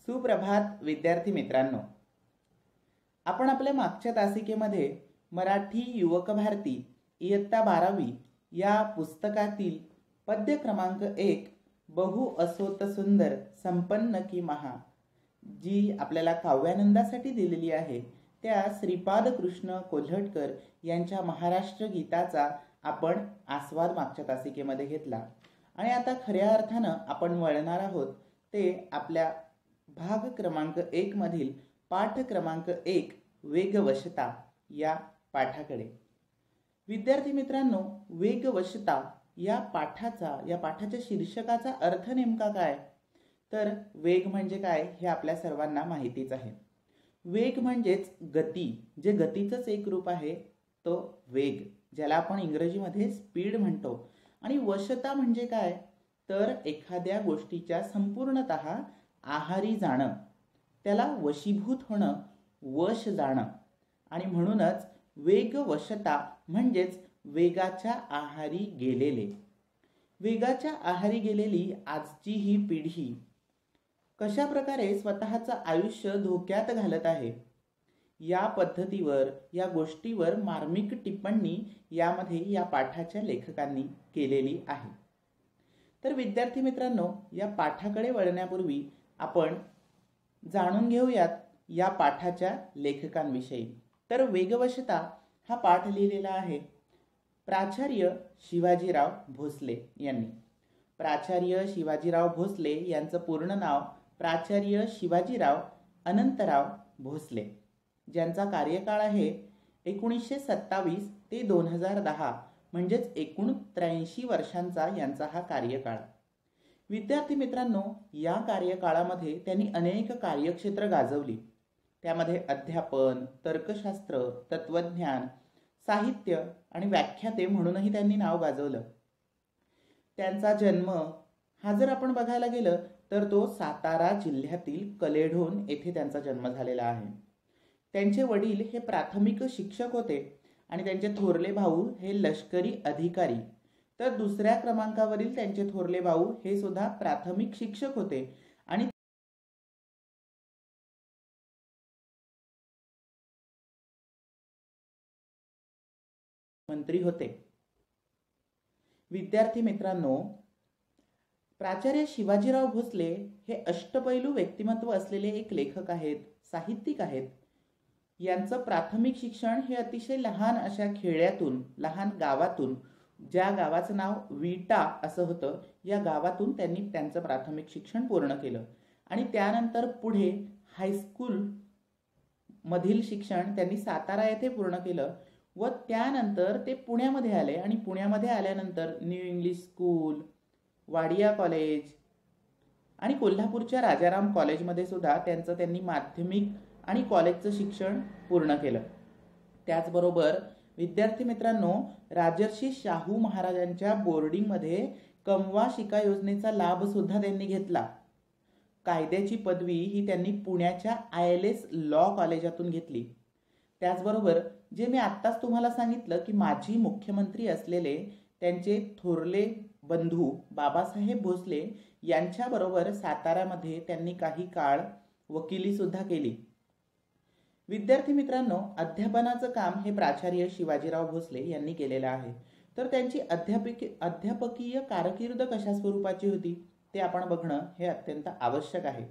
सुप्रभात विद्यार्थी मित्रांनो, आपण आपल्या मागच्या तासिकेमध्ये मराठी युवक भारती इयत्ता 12वी या पुस्तकातील पद्य क्रमांक 1 बहु असोत सुंदर संपन्न की महा जी आपल्याला काव्यानंदासाठी दिलेली आहे त्या श्रीपाद कृष्ण कोल्हटकर यांच्या महाराष्ट्र गीताचा आपण आस्वाद मागच्या तासिकेमध्ये घेतला आणि आता खऱ्या अर्थानं आपण वळणार आहोत ते आपल्या भाग क्रमांक 1 मधील पाठ क्रमांक 1 वेगवशता या पाठाकडे। विद्यार्थी मित्रांनो, वेगवशता या पाठाच्या शीर्षकाचा अर्थ नेमका काय? तर वेग म्हणजे काय हे आपल्या सर्वांना माहितीच आहे। वेग म्हणजेच गती, जे गतीचंच एक रूप आहे तो वेग, ज्याला आपण इंग्रजीमध्ये स्पीड म्हणतो। आणि वशता म्हणजे काय? तर एखाद्या गोष्टीच्या संपूर्णतः आहारी जाणं, त्याला वशीभूत होणं, वश जाणं। आणि म्हणूनच वेगवशता म्हणजेच वेगाच्या आहारी गेलेले। वेगाच्या आहारी गेलेली आजची ही पिढी कशा प्रकारे स्वतःचं आयुष्य धोक्यात घालत आहे या पद्धतीवर, या गोष्टीवर मार्मिक टिप्पणी यामध्ये या पाठाच्या लेखकांनी केलेली आहे। तर विद्यार्थी मित्रांनो, या पाठाकडे वळण्यापूर्वी आपण जाणून घेऊयात या पाठाच्या लेखकांविषयी। तर वेगवशता हा पाठ लिहिलेला आहे प्राचार्य शिवाजीराव भोसले यांनी। प्राचार्य शिवाजीराव भोसले यांचं पूर्ण नाव प्राचार्य शिवाजीराव अनंतराव भोसले, ज्यांचा कार्यकाळ आहे 1927 ते 2010, म्हणजेच एकूण 83 वर्षांचा यांचा हा कार्यकाळ। विद्यार्थी मित्रांनो, या कार्यकाळामध्ये त्यांनी अनेक कार्यक्षेत्र गाजवली। त्यामध्ये अध्यापन, तर्कशास्त्र, तत्वज्ञान, साहित्य आणि व्याख्याते म्हणूनही त्यांनी नाव गाजवलं। त्यांचा जन्म हा जर आपण बघायला गेलं तर तो सातारा जिल्ह्यातील कलेढोण येथे त्यांचा जन्म झालेला आहे। त्यांचे वडील हे प्राथमिक शिक्षक होते आणि त्यांचे थोरले भाऊ हे लष्करी अधिकारी, तर दुसऱ्या क्रमांकावरील त्यांचे थोरले भाऊ हे सुद्धा प्राथमिक शिक्षक होते आणि मंत्री होते। विद्यार्थी मित्रांनो, प्राचार्य शिवाजीराव भोसले हे अष्टपैलू व्यक्तिमत्व असलेले एक लेखक आहेत, साहित्यिक आहेत। यांचं प्राथमिक शिक्षण हे अतिशय लहान अशा खेड्यातून, लहान गावातून, ज्या गावाचं नाव विटा असं होतं, या गावातून त्यांनी त्यांचं प्राथमिक शिक्षण पूर्ण केलं आणि त्यानंतर पुढे हायस्कूल मधील शिक्षण त्यांनी सातारा येथे पूर्ण केलं व त्यानंतर ते पुण्यामध्ये आले आणि पुण्यामध्ये आल्यानंतर new English school, Wadia college आणि कोल्हापूरच्या राजाराम कॉलेजमध्ये सुद्धा त्यांनी माध्यमिक आणि कॉलेजचं शिक्षण पूर्ण केलं। त्याचबरोबर विद्यार्थी मित्रांनो, राजर्षी शाहू महाराजांच्या बोर्डिंगमध्ये कमवा शिका योजनेचा लाभ सुद्धा त्यांनी घेतला। कायद्याची पदवी ही त्यांनी पुण्याच्या ILS लॉ कॉलेजातून घेतली। त्याचबरोबर जे मी आत्ताच तुम्हाला सांगितलं की माजी मुख्यमंत्री असलेले त्यांचे थोरले बंधू बाबासाहेब भोसले यांच्याबरोबर साताऱ्यामध्ये त्यांनी काही काळ वकिली सुद्धा केली। विद्यार्थी मित्रांनो, अध्यापनाचं काम हे प्राचार्य शिवाजीराव भोसले यांनी केलेलं आहे। तर त्यांची अध्यापकीय कारकीर्द कशा स्वरूपाची होती ते आपण बघणं हे अत्यंत आवश्यक आहे।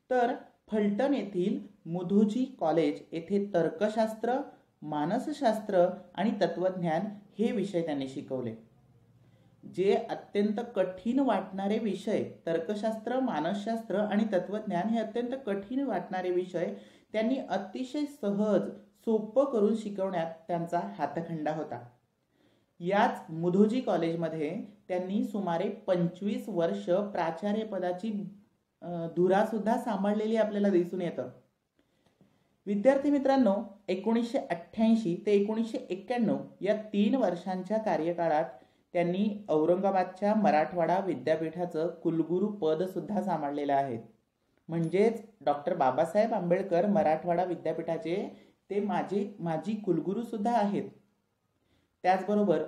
तर फलटण येथील मुधोजी कॉलेज येथे तर्कशास्त्र, मानसशास्त्र आणि तत्वज्ञान हे विषय त्यांनी शिकवले। जे अत्यंत कठीण वाटणारे विषय, तर्कशास्त्र, मानसशास्त्र आणि तत्वज्ञान हे अत्यंत कठीण वाटणारे विषय त्यांनी अतिशय सहज, सोपं करून शिकवण्यात त्यांचा हातखंडा होता। याच मुधोजी कॉलेजमध्ये त्यांनी सुमारे 25 वर्ष प्राचार्य पदाची धुरा सुद्धा सांभाळलेली आपल्याला दिसून येतं। विद्यार्थी मित्रांनो, 1988 ते 1991 या 3 वर्षांच्या कार्यकाळात त्यांनी औरंगाबादच्या मराठवाडा विद्यापीठाचं कुलगुरू पद सुद्धा सांभाळलेलं आहे। म्हणजेच डॉक्टर बाबासाहेब आंबेडकर मराठवाडा विद्यापीठाचे ते माजी कुलगुरू सुद्धा आहेत। त्याचबरोबर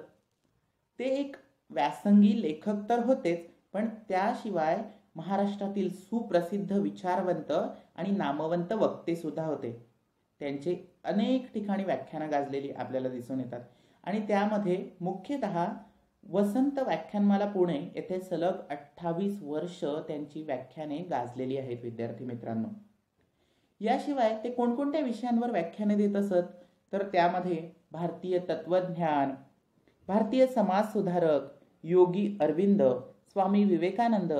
ते एक व्यासंगी लेखक तर होतेच, पण त्याशिवाय महाराष्ट्रातील सुप्रसिद्ध विचारवंत आणि नामवंत वक्ते सुद्धा होते. त्यांचे अनेक ठिकाणी व्याख्यानं गाजलेली आपल्याला दिसून येतात आणि त्यामध्ये मुख्यतः वसंत व्याख्यानमाला पुणे येथे सलग 28 वर्ष त्यांची व्याख्याने गाजलेली आहेत विद्यार्थी मित्रांनो. याशिवाय ते कोणकोणत्या विषयांवर व्याख्याने देत असत तर त्यामध्ये भारतीय तत्वज्ञान, भारतीय समाज सुधारक, योगी अरविंद, स्वामी विवेकानंद,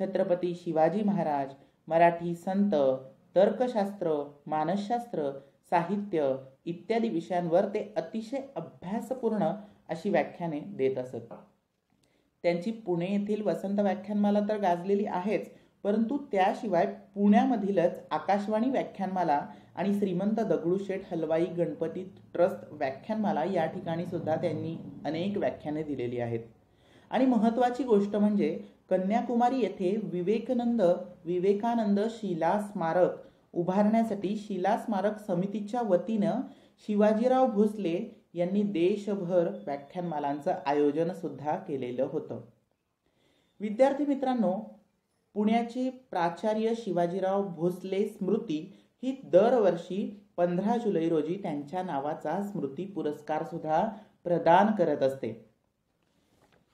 छत्रपती शिवाजी महाराज, मराठी संत, तर्कशास्त्र, मानसशास्त्र, साहित्य इत्यादी विषयांवर ते अतिशय अभ्यासपूर्ण अशी व्याख्याने देत असत. त्यांची पुणे येथील वसंत व्याख्यानमाला तर गाजलेली आहेच, परंतु त्याशिवाय पुण्यामधीलच आकाशवाणी व्याख्यानमाला आणि श्रीमंत दगडूशेठ हलवाई गणपती ट्रस्ट व्याख्यानमाला या ठिकाणी सुद्धा त्यांनी अनेक व्याख्याने दिलेली आहेत. आणि महत्त्वाची गोष्ट म्हणजे कन्याकुमारी येथे विवेकानंद शिला स्मारक उभारण्यासाठी शिला स्मारक समितीच्या वतीनं शिवाजीराव भोसले यांनी देशभर व्याख्यानमालांचं आयोजन सुद्धा केलेलं होतं. विद्यार्थी मित्रांनो, पुण्याचे प्राचार्य शिवाजीराव भोसले स्मृती ही दरवर्षी 15 जुलै रोजी त्यांच्या नावाचा स्मृती पुरस्कार सुद्धा प्रदान करत असते.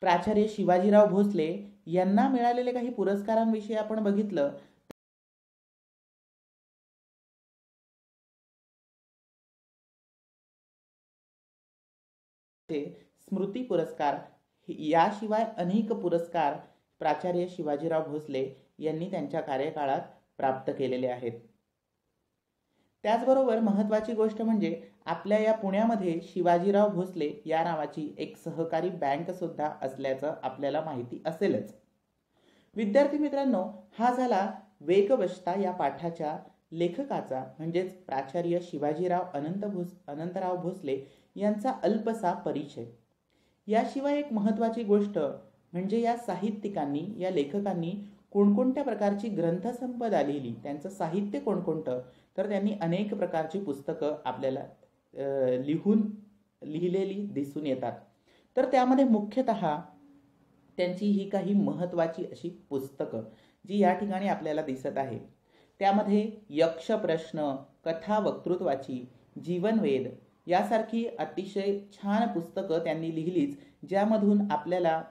प्राचार्य शिवाजीराव भोसले यांना मिळालेले काही पुरस्कारांविषयी आपण बघितलं स्मृती पुरस्कार याशिवाय अनेक पुरस्कार प्राचार्य शिवाजीराव भोसले यांनी त्यांच्या कार्यकाळात प्राप्त केलेले आहेत. त्याचबरोबर महत्त्वाची गोष्ट म्हणजे आपल्या या पुण्यामध्ये शिवाजीराव भोसले या नावाची एक सहकारी बँक सुद्धा असल्याचं आपल्याला माहिती असेलच. विद्यार्थी मित्रांनो, हा झाला वेगवशता या पाठाच्या लेखकाचा म्हणजेच प्राचार्य शिवाजीराव अनंतराव भोसले यांचा अल्पसा परिचय. याशिवाय एक महत्त्वाची गोष्ट म्हणजे या साहित्यिकांनी, या लेखकांनी कोणकोणत्या प्रकारची ग्रंथसंपदा लिहिली, त्यांचं साहित्य कोणकोणतं, तर त्यांनी अनेक प्रकारची पुस्तकं आपल्याला लिहिलेली दिसून येतात. तर त्यामध्ये मुख्यतः त्यांची ही काही महत्त्वाची अशी पुस्तकं जी या ठिकाणी आपल्याला दिसत आहे, त्यामध्ये यक्ष प्रश्न, कथा वक्तृत्वाची, जीवनवेद यासारखी अतिशय छान पुस्तकं त्यांनी लिहिलीच, ज्यामधून आपल्याला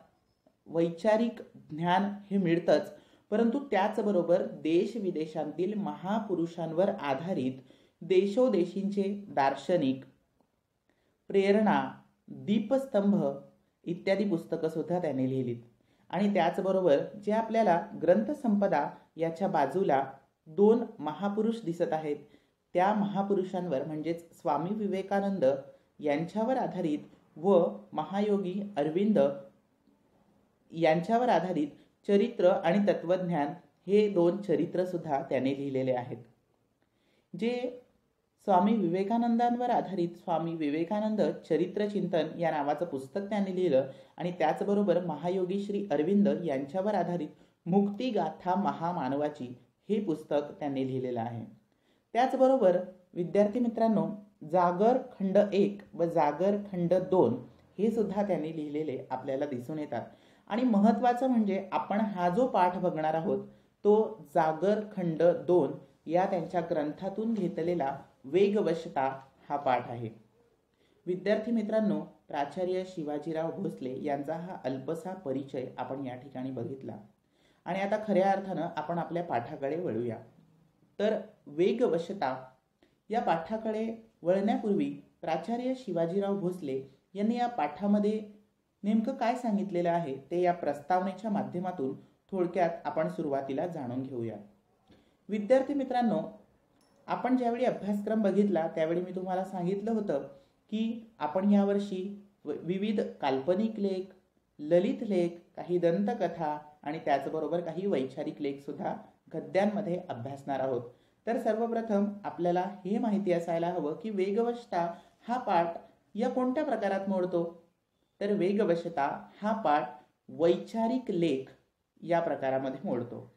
वैचारिक ज्ञान हे मिळतंच, परंतु त्याचबरोबर देश विदेशांतील महापुरुषांवर आधारित देशोदेशींचे दार्शनिक, प्रेरणा, दीपस्तंभ इत्यादी पुस्तकं सुद्धा त्यांनी लिहिलीत. आणि त्याचबरोबर जे आपल्याला ग्रंथसंपदा याच्या बाजूला 2 महापुरुष दिसत आहेत, त्या महापुरुषांवर म्हणजेच स्वामी विवेकानंद यांच्यावर आधारित व महायोगी अरविंद यांच्यावर आधारित चरित्र आणि तत्वज्ञान हे 2 चरित्र सुद्धा त्याने लिहिलेले आहेत. जे स्वामी विवेकानंदांवर आधारित स्वामी विवेकानंद चरित्र चिंतन या नावाचं पुस्तक त्यांनी लिहिलं आणि त्याचबरोबर महायोगी श्री अरविंद यांच्यावर आधारित मुक्तिगाथा महामानवाची हे पुस्तक त्यांनी लिहिलेलं आहे. त्याचबरोबर विद्यार्थी मित्रांनो, जागर खंड 1 व जागर खंड 2 हे सुद्धा त्यांनी लिहिलेले आपल्याला दिसून येतात. आणि महत्त्वाचं म्हणजे आपण हा जो पाठ बघणार आहोत तो जागर खंड 2 या त्यांच्या ग्रंथातून घेतलेला वेगवशता हा पाठ आहे. विद्यार्थी मित्रांनो, प्राचार्य शिवाजीराव भोसले यांचा हा अल्पसा परिचय आपण या ठिकाणी बघितला आणि आता खऱ्या अर्थानं आपण आपल्या पाठाकडे वळूया. तर वेगवशता या पाठाकडे वळण्यापूर्वी प्राचार्य शिवाजीराव भोसले यांनी या पाठामध्ये नेमकं काय सांगितलेलं आहे ते या प्रस्तावनेच्या माध्यमातून थोडक्यात आपण सुरुवातीला जाणून घेऊया. विद्यार्थी मित्रांनो, आपण ज्यावेळी अभ्यासक्रम बघितला त्यावेळी मी तुम्हाला सांगितलं होतं की आपण यावर्षी विविध काल्पनिक लेख, ललित लेख, काही दंतकथा आणि त्याचबरोबर काही वैचारिक लेख सुद्धा गद्यांमध्ये अभ्यासणार आहोत. तर सर्वप्रथम आपल्याला हे माहिती असायला हवं की वेगवशता हा पाठ या कोणत्या प्रकारात मोडतो. तर वेगवशता हा पाठ वैचारिक लेख या प्रकारामध्ये मोडतो.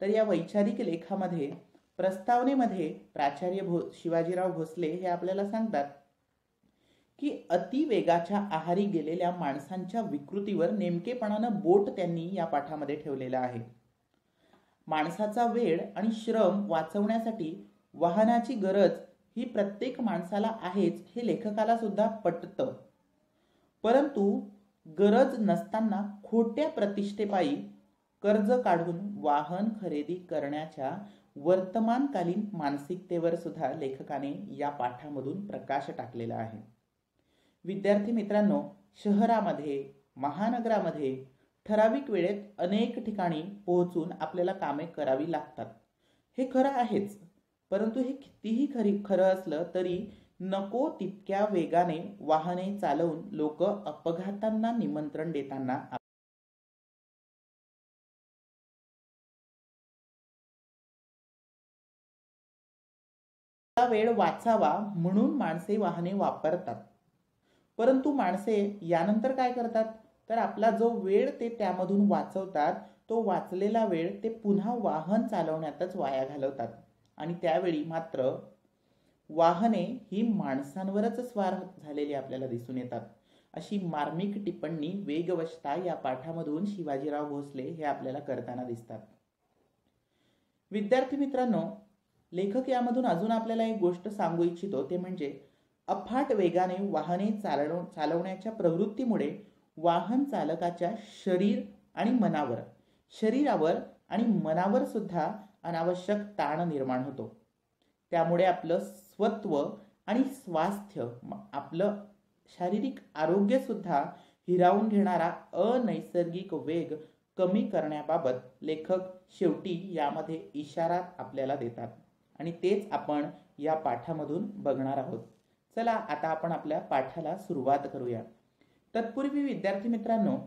तर या वैचारिक लेखामध्ये प्रस्तावनेमध्ये प्राचार्य शिवाजीराव भोसले हे आपल्याला सांगतात की अतिवेगाच्या आहारी गेलेल्या माणसांच्या विकृतीवर नेमकेपणानं बोट त्यांनी या पाठामध्ये ठेवलेलं आहे. माणसाचा वेळ आणि श्रम वाचवण्यासाठी वाहनाची गरज ही प्रत्येक माणसाला आहेच हे लेखकाला सुद्धा पटतं. परंतु गरज नसताना खोट्या प्रतिष्ठेपायी कर्ज काढून वाहन खरेदी करण्याच्या वर्तमानकालीन मानसिकतेवर सुद्धा लेखकाने या पाठामधून प्रकाश टाकलेला आहे. विद्यार्थी मित्रांनो, शहरामध्ये, महानगरामध्ये ठराविक वेळेत अनेक ठिकाणी पोहोचून आपल्याला कामे करावी लागतात. हे खरं आहेच. परंतु हे कितीही खरं असलं तरी नको तितक्या वेगाने वाहने चालवून लोक अपघातांना निमंत्रण देताना वेळ वाचावा म्हणून माणसे वाहने वापरतात. परंतु माणसे यानंतर काय करतात, तर आपला जो वेळ ते त्यामधून वाचवतात, तो वाचलेला वेळ ते पुन्हा वाहन चालवण्यातच वाया घालवतात. आणि त्यावेळी मात्र वाहने ही माणसांवरच स्वार झालेली आपल्याला दिसून येतात. अशी मार्मिक टिप्पणी वेगवशता या पाठामधून शिवाजीराव भोसले हे आपल्याला करताना दिसतात. विद्यार्थी मित्रांनो, लेखक यामधून अजून आपल्याला एक गोष्ट सांगू इच्छितो, ते म्हणजे अफाट वेगाने वाहने चालवण्याच्या प्रवृत्तीमुळे वाहन चालकाच्या शरीरावर आणि मनावर सुद्धा अनावश्यक ताण निर्माण होतो. त्यामुळे आपलं स्वत्व आणि स्वास्थ्य, आपलं शारीरिक आरोग्य सुद्धा हिरावून घेणारा अनैसर्गिक वेग कमी करण्याबाबत लेखक शेवटी यामध्ये इशारा आपल्याला देतात. आणि तेच आपण या पाठामधून बघणार आहोत. चला आता आपण आपल्या पाठाला सुरुवात करूया. तत्पूर्वी विद्यार्थी मित्रांनो,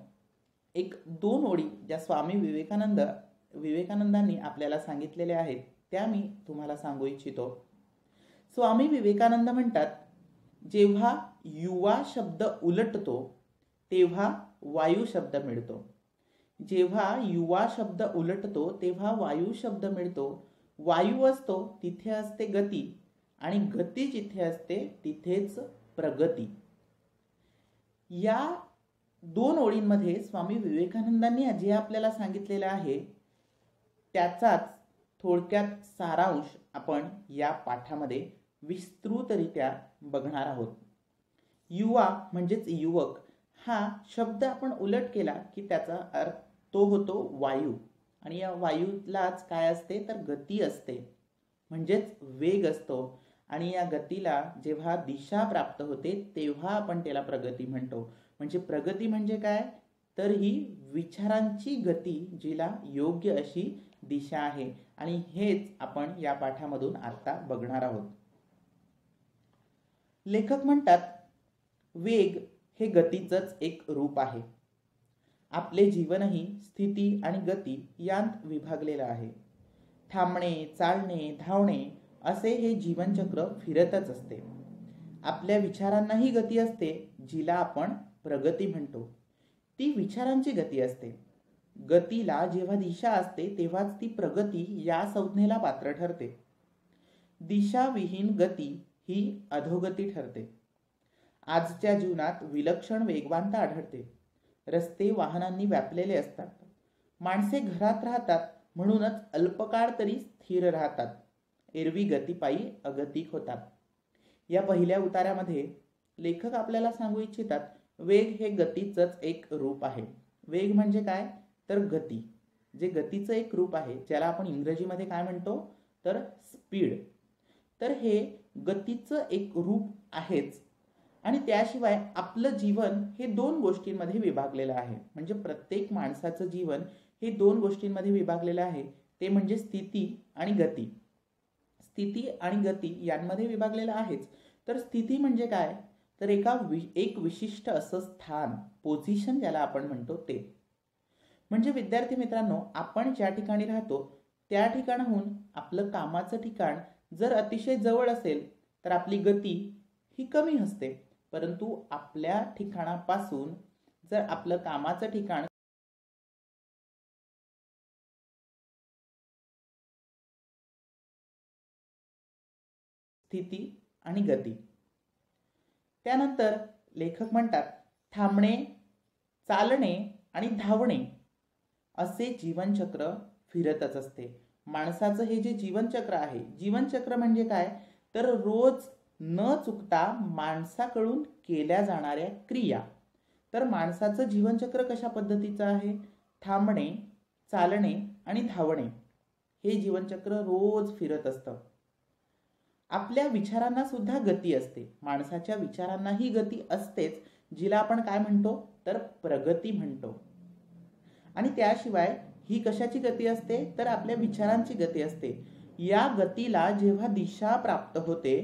एक 2 ओळी ज्या स्वामी विवेकानंदांनी आपल्याला सांगितलेल्या आहेत त्या मी तुम्हाला सांगू इच्छितो. स्वामी विवेकानंद म्हणतात, जेव्हा युवा शब्द उलटतो तेव्हा वायू शब्द मिळतो. जेव्हा युवा शब्द उलटतो तेव्हा वायू शब्द मिळतो. वायू असतो तिथे असते गती आणि गती जिथे असते तिथेच प्रगती. या 2 ओळींमध्ये स्वामी विवेकानंदांनी जे आपल्याला सांगितलेलं आहे त्याचाच थोडक्यात सारांश आपण या पाठामध्ये विस्तृतरित्या बघणार आहोत. युवा म्हणजेच युवक हा शब्द आपण उलट केला की त्याचा अर्थ तो होतो वायू. आणि या वायूलाच काय असते तर गती असते, म्हणजेच वेग असतो. आणि या गतीला जेव्हा दिशा प्राप्त होते तेव्हा आपण त्याला प्रगती म्हणतो. म्हणजे प्रगती म्हणजे काय तर ही विचारांची गती, जिला योग्य अशी दिशा आहे. आणि हेच आपण या पाठामधून आता बघणार आहोत. लेखक म्हणतात, वेग हे गतीचंच एक रूप आहे. आपले जीवनही स्थिती आणि गती यांत विभागलेलं आहे. थांबणे, चालणे, धावणे असे हे जीवनचक्र फिरतच असते. आपल्या विचारांनाही गती असते, जिला आपण प्रगती म्हणतो. ती विचारांची गती असते. गतीला जेव्हा दिशा असते तेव्हाच ती प्रगती या संज्ञेला पात्र ठरते. दिशाविहीन गती ही अधोगती ठरते. आजच्या जीवनात विलक्षण वेगवानता आढळते. रस्ते वाहनांनी व्यापलेले असतात. माणसे घरात राहतात म्हणूनच अल्पकाळ तरी स्थिर राहतात. एरवी गतीपायी अगतिक होतात. या पहिल्या उतार्यामध्ये लेखक आपल्याला सांगू इच्छितात, वेग हे गतीचंच एक रूप आहे. वेग म्हणजे काय तर गती, जे गतीचं एक रूप आहे, ज्याला आपण इंग्रजीमध्ये काय म्हणतो तर स्पीड. तर हे गतीचं एक रूप आहेच. आणि त्याशिवाय आपलं जीवन हे 2 गोष्टींमध्ये विभागलेलं आहे. म्हणजे प्रत्येक माणसाचं जीवन हे 2 गोष्टींमध्ये विभागलेलं आहे. ते म्हणजे स्थिती आणि गती. स्थिती आणि गती यांमध्ये विभागलेलं आहेच. तर स्थिती म्हणजे काय तर एक विशिष्ट असं स्थान, पोझिशन ज्याला आपण म्हणतो ते. म्हणजे विद्यार्थी मित्रांनो, आपण ज्या ठिकाणी राहतो त्या ठिकाणाहून आपलं कामाचं ठिकाण जर अतिशय जवळ असेल तर आपली गती ही कमी असते. परंतु आपल्या ठिकाणापासून जर आपलं कामाचं ठिकाण स्थिती आणि गती. त्यानंतर लेखक म्हणतात, थांबणे, चालणे आणि धावणे असे जीवनचक्र फिरतच असते. माणसाचं हे जे जीवनचक्र आहे, जीवनचक्र म्हणजे काय, तर रोज न चुकता माणसाकडून केल्या जाणाऱ्या क्रिया. तर माणसाचं जीवनचक्र कशा पद्धतीचं आहे, थांबणे, चालणे आणि धावणे, हे जीवनचक्र रोज फिरत असतं. आपल्या विचारांना सुद्धा गती असते, माणसाच्या विचारांनाही गती असतेच, जिला आपण काय म्हणतो तर प्रगती म्हणतो. आणि त्याशिवाय ही कशाची गती असते, तर आपल्या विचारांची गती असते. या गतीला जेव्हा दिशा प्राप्त होते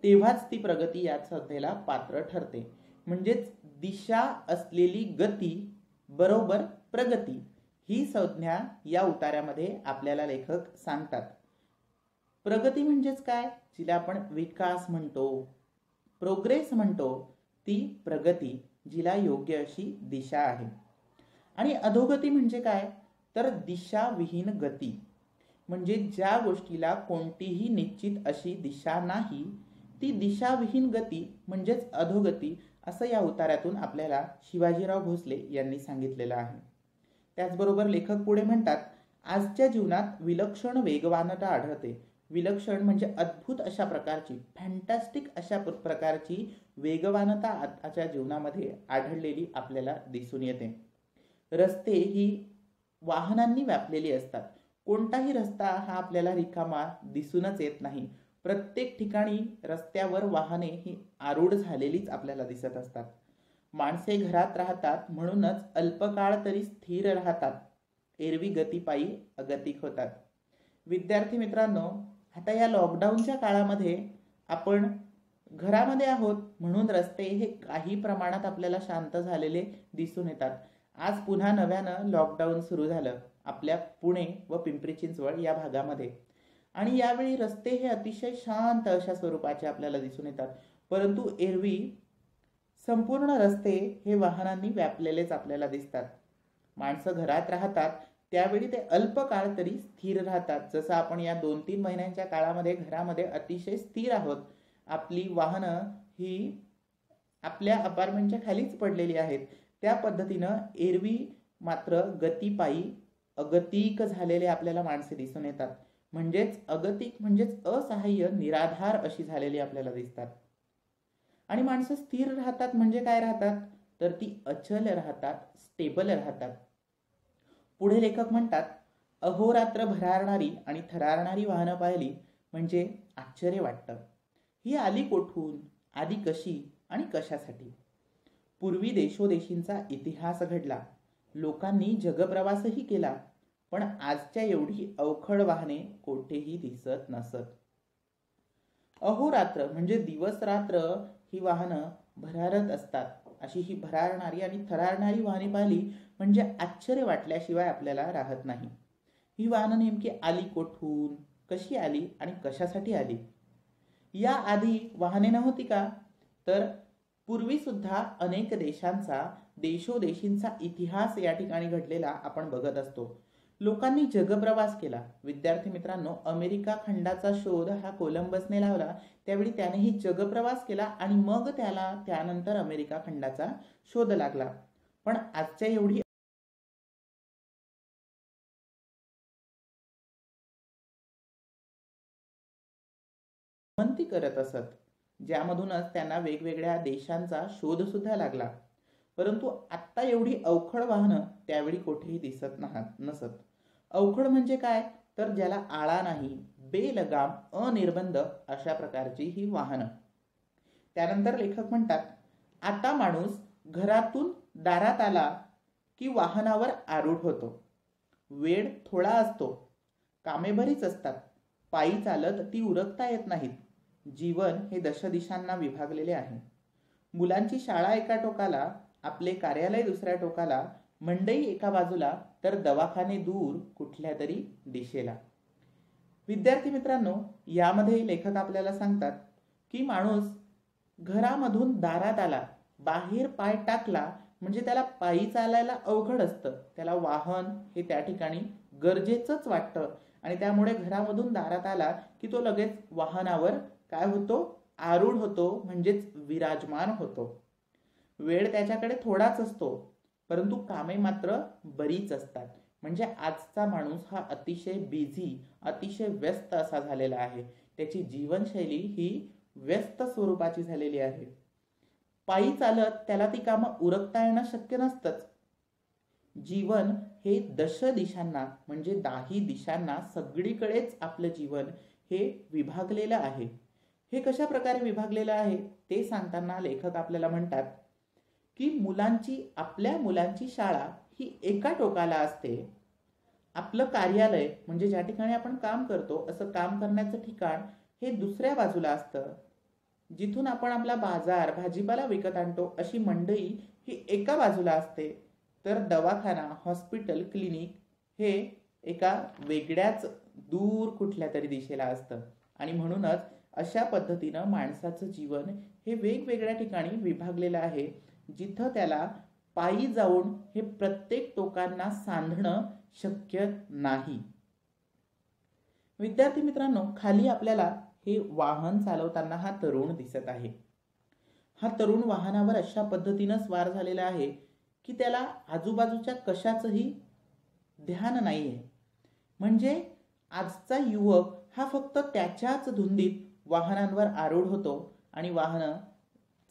तेव्हाच ती प्रगती या संज्ञेला पात्र ठरते. म्हणजेच दिशा असलेली गती बरोबर प्रगती, ही संज्ञा या उतार्यामध्ये आपल्याला लेखक सांगतात. प्रगती म्हणजेच काय, जिला आपण विकास म्हणतो, प्रोग्रेस म्हणतो, ती प्रगती, जिला योग्य अशी दिशा आहे. आणि अधोगती म्हणजे काय, तर दिशाविहीन गती, म्हणजे ज्या गोष्टीला कोणतीही निश्चित अशी दिशा नाही, ती दिशाविहीन गती म्हणजेच अधोगती, असं या उतार्यातून आपल्याला शिवाजीराव भोसले यांनी सांगितलेलं आहे. त्याचबरोबर लेखक पुढे म्हणतात, आजच्या जीवनात विलक्षण वेगवानता आढळते. विलक्षण म्हणजे अद्भुत अशा प्रकारची, फॅन्टॅस्टिक अशा प्रकारची वेगवानता आजच्या जीवनामध्ये आढळलेली आपल्याला दिसून येते. रस्ते ही वाहनांनी व्यापलेली असतात. कोणताही रस्ता हा आपल्याला रिकामा दिसूनच येत नाही. प्रत्येक ठिकाणी रस्त्यावर वाहने ही आरूढ झालेलीच आपल्याला दिसत असतात. माणसे घरात राहतात म्हणूनच अल्पकाळ तरी स्थिर राहतात, एरवी गतिपायी अगतिक होतात. विद्यार्थी मित्रांनो, आता या लॉकडाऊनच्या काळामध्ये आपण घरामध्ये आहोत म्हणून रस्ते हे काही प्रमाणात आपल्याला शांत झालेले दिसून येतात. आज पुन्हा नव्यानं लॉकडाऊन सुरू झालं आपल्या पुणे व पिंपरी चिंचवड या भागामध्ये, आणि यावेळी रस्ते हे अतिशय शांत अशा स्वरूपाचे आपल्याला दिसून येतात. परंतु एरवी संपूर्ण रस्ते हे वाहनांनी व्यापलेलेच आपल्याला दिसतात. माणसं घरात राहतात त्यावेळी ते अल्प काळ तरी स्थिर राहतात. जसं आपण या 2-3 महिन्यांच्या काळामध्ये घरामध्ये अतिशय स्थिर आहोत, आपली वाहनं ही आपल्या अपार्टमेंटच्या खालीच पडलेली आहेत, त्या पद्धतीनं एरवी मात्र गतिपायी अगतिक झालेले आपल्याला माणसे दिसून येतात. म्हणजेच अगतिक म्हणजेच असहाय्य, निराधार अशी झालेली आपल्याला दिसतात. आणि माणसं स्थिर राहतात म्हणजे काय राहतात, तर ती अचल राहतात, स्टेबल राहतात. पुढे लेखक म्हणतात, अहोरात्र भरारणारी आणि थरारणारी वाहनं पाहिली म्हणजे आश्चर्य वाटतं. ही आली कोठून, आली कशी आणि कशासाठी. पूर्वी देशोदेशींचा इतिहास घडला, लोकांनी जगप्रवासही केला, पण आजच्या एवढी अवखळ वाहने कोठेही दिसत नसत. अहोरात्र म्हणजे दिवस रात्र ही वाहनं भरारत असतात. अशी ही भरारणारी आणि थरारणारी वाहने पाहिली म्हणजे आश्चर्य वाटल्याशिवाय आपल्याला राहत नाही. ही वाहनं नेमकी आली कोठून, कशी आली आणि कशासाठी आली. या आधी वाहने नव्हती का, तर पूर्वी सुद्धा अनेक देशांचा, देशोदेशींचा इतिहास या ठिकाणी घडलेला आपण बघत असतो. लोकांनी जगप्रवास केला. विद्यार्थी मित्रांनो, अमेरिका खंडाचा शोध हा कोलंबसने लावला, त्यावेळी त्यानेही जगप्रवास केला आणि मग त्याला त्यानंतर अमेरिका खंडाचा शोध लागला. पण आजच्या एवढी करत असत, ज्यामधूनच त्यांना वेगवेगळ्या देशांचा शोध सुद्धा लागला. परंतु आत्ता एवढी अवखळ वाहनं त्यावेळी कोठेही दिसत नसत. अवखळ म्हणजे काय, तर ज्याला आळा नाही, बेलगाम, अनिर्बंध अशा प्रकारची ही वाहनं. त्यानंतर लेखक म्हणतात, आता माणूस घरातून दारात आला की वाहनावर आरूढ होतो. वेळ थोडा असतो, कामे बरीच असतात, पायी चालत ती उरकता येत नाहीत. जीवन हे दशदिशांना विभागलेले आहे. मुलांची शाळा एका टोकाला, आपले कार्यालय दुसऱ्या टोकाला, मंडई एका बाजूला, तर दवाखाने दूर कुठल्या तरी दिशेला. विद्यार्थी मित्रांनो, यामध्ये लेखक आपल्याला सांगतात की माणूस घरामधून दारात आला, बाहेर पाय टाकला म्हणजे त्याला पायी चालायला अवघड असतं, त्याला वाहन हे त्या ठिकाणी गरजेचंच वाटतं, आणि त्यामुळे घरामधून दारात आला की तो लगेच वाहनावर काय होतो, आरूढ होतो, म्हणजेच विराजमान होतो. वेळ त्याच्याकडे थोडाच असतो, परंतु कामे मात्र बरीच असतात. म्हणजे आजचा माणूस हा अतिशय बिझी, अतिशय व्यस्त असा झालेला आहे. त्याची जीवनशैली ही व्यस्त स्वरूपाची झालेली आहे. पायी चालत त्याला ती कामं उरकता येणं शक्य नसतंच. जीवन हे दश दिशांना म्हणजे 10 दिशांना सगळीकडेच आपलं जीवन हे विभागलेलं आहे. हे कशा प्रकारे विभागलेलं आहे ते सांगताना लेखक आपल्याला म्हणतात की आपल्या मुलांची शाळा ही एका टोकाला असते. आपलं कार्यालय म्हणजे ज्या ठिकाणी आपण काम करतो असं काम करण्याचं ठिकाण हे दुसऱ्या बाजूला असतं. जिथून आपण आपला बाजार भाजीपाला विकत आणतो अशी मंडई ही एका बाजूला असते. तर दवाखाना, हॉस्पिटल, क्लिनिक हे एका वेगळ्याच दूर कुठल्या तरी दिशेला असतं. आणि म्हणूनच अशा पद्धतीनं माणसाचं जीवन हे वेगवेगळ्या ठिकाणी विभागलेलं आहे, जिथं त्याला पायी जाऊन हे प्रत्येक टोकांना सांधणं शक्य नाही. विद्यार्थी मित्रांनो, खाली आपल्याला हे वाहन चालवताना हा तरुण दिसत आहे. हा तरुण वाहनावर अशा पद्धतीनं स्वार झालेला आहे की त्याला आजूबाजूच्या कशाचंही ध्यान नाहीये. म्हणजे आजचा युवक हा फक्त त्याच्याच धुंदीत वाहनांवर आरूढ होतो आणि वाहनं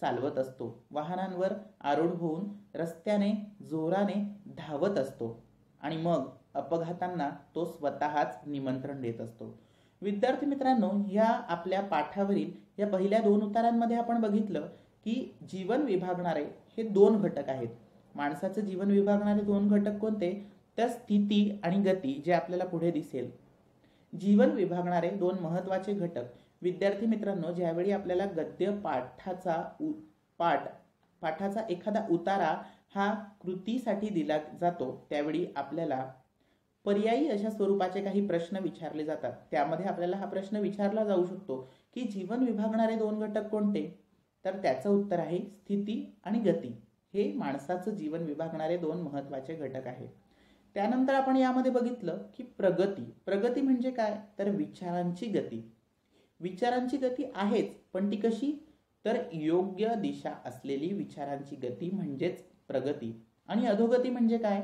चालवत असतो. वाहनांवर आरूढ होऊन रस्त्याने जोराने धावत असतो आणि मग अपघातांना तो स्वतःच निमंत्रण देत असतो. विद्यार्थी मित्रांनो, या आपल्या पाठावरील या पहिल्या 2 उतारांमध्ये आपण बघितलं की जीवन विभागणारे हे 2 घटक आहेत. माणसाचं जीवन विभागणारे 2 घटक कोणते? तर स्थिती आणि गती, जे आपल्याला पुढे दिसेल. जीवन विभागणारे 2 महत्त्वाचे घटक. विद्यार्थी मित्रांनो, ज्यावेळी आपल्याला गद्य पाठाचा एखादा उतारा हा कृतीसाठी दिला जातो त्यावेळी आपल्याला पर्यायी अशा स्वरूपाचे काही प्रश्न विचारले जातात. त्यामध्ये आपल्याला हा प्रश्न विचारला जाऊ शकतो की जीवन विभागणारे 2 घटक कोणते? तर त्याचं उत्तर आहे स्थिती आणि गती. हे माणसाचं जीवन विभागणारे 2 महत्त्वाचे घटक आहेत. त्यानंतर आपण यामध्ये बघितलं की प्रगती म्हणजे काय? तर विचारांची गती. विचारांची गती आहेच, पण ती कशी? तर योग्य दिशा असलेली विचारांची गती म्हणजेच प्रगती. आणि अधोगती म्हणजे काय?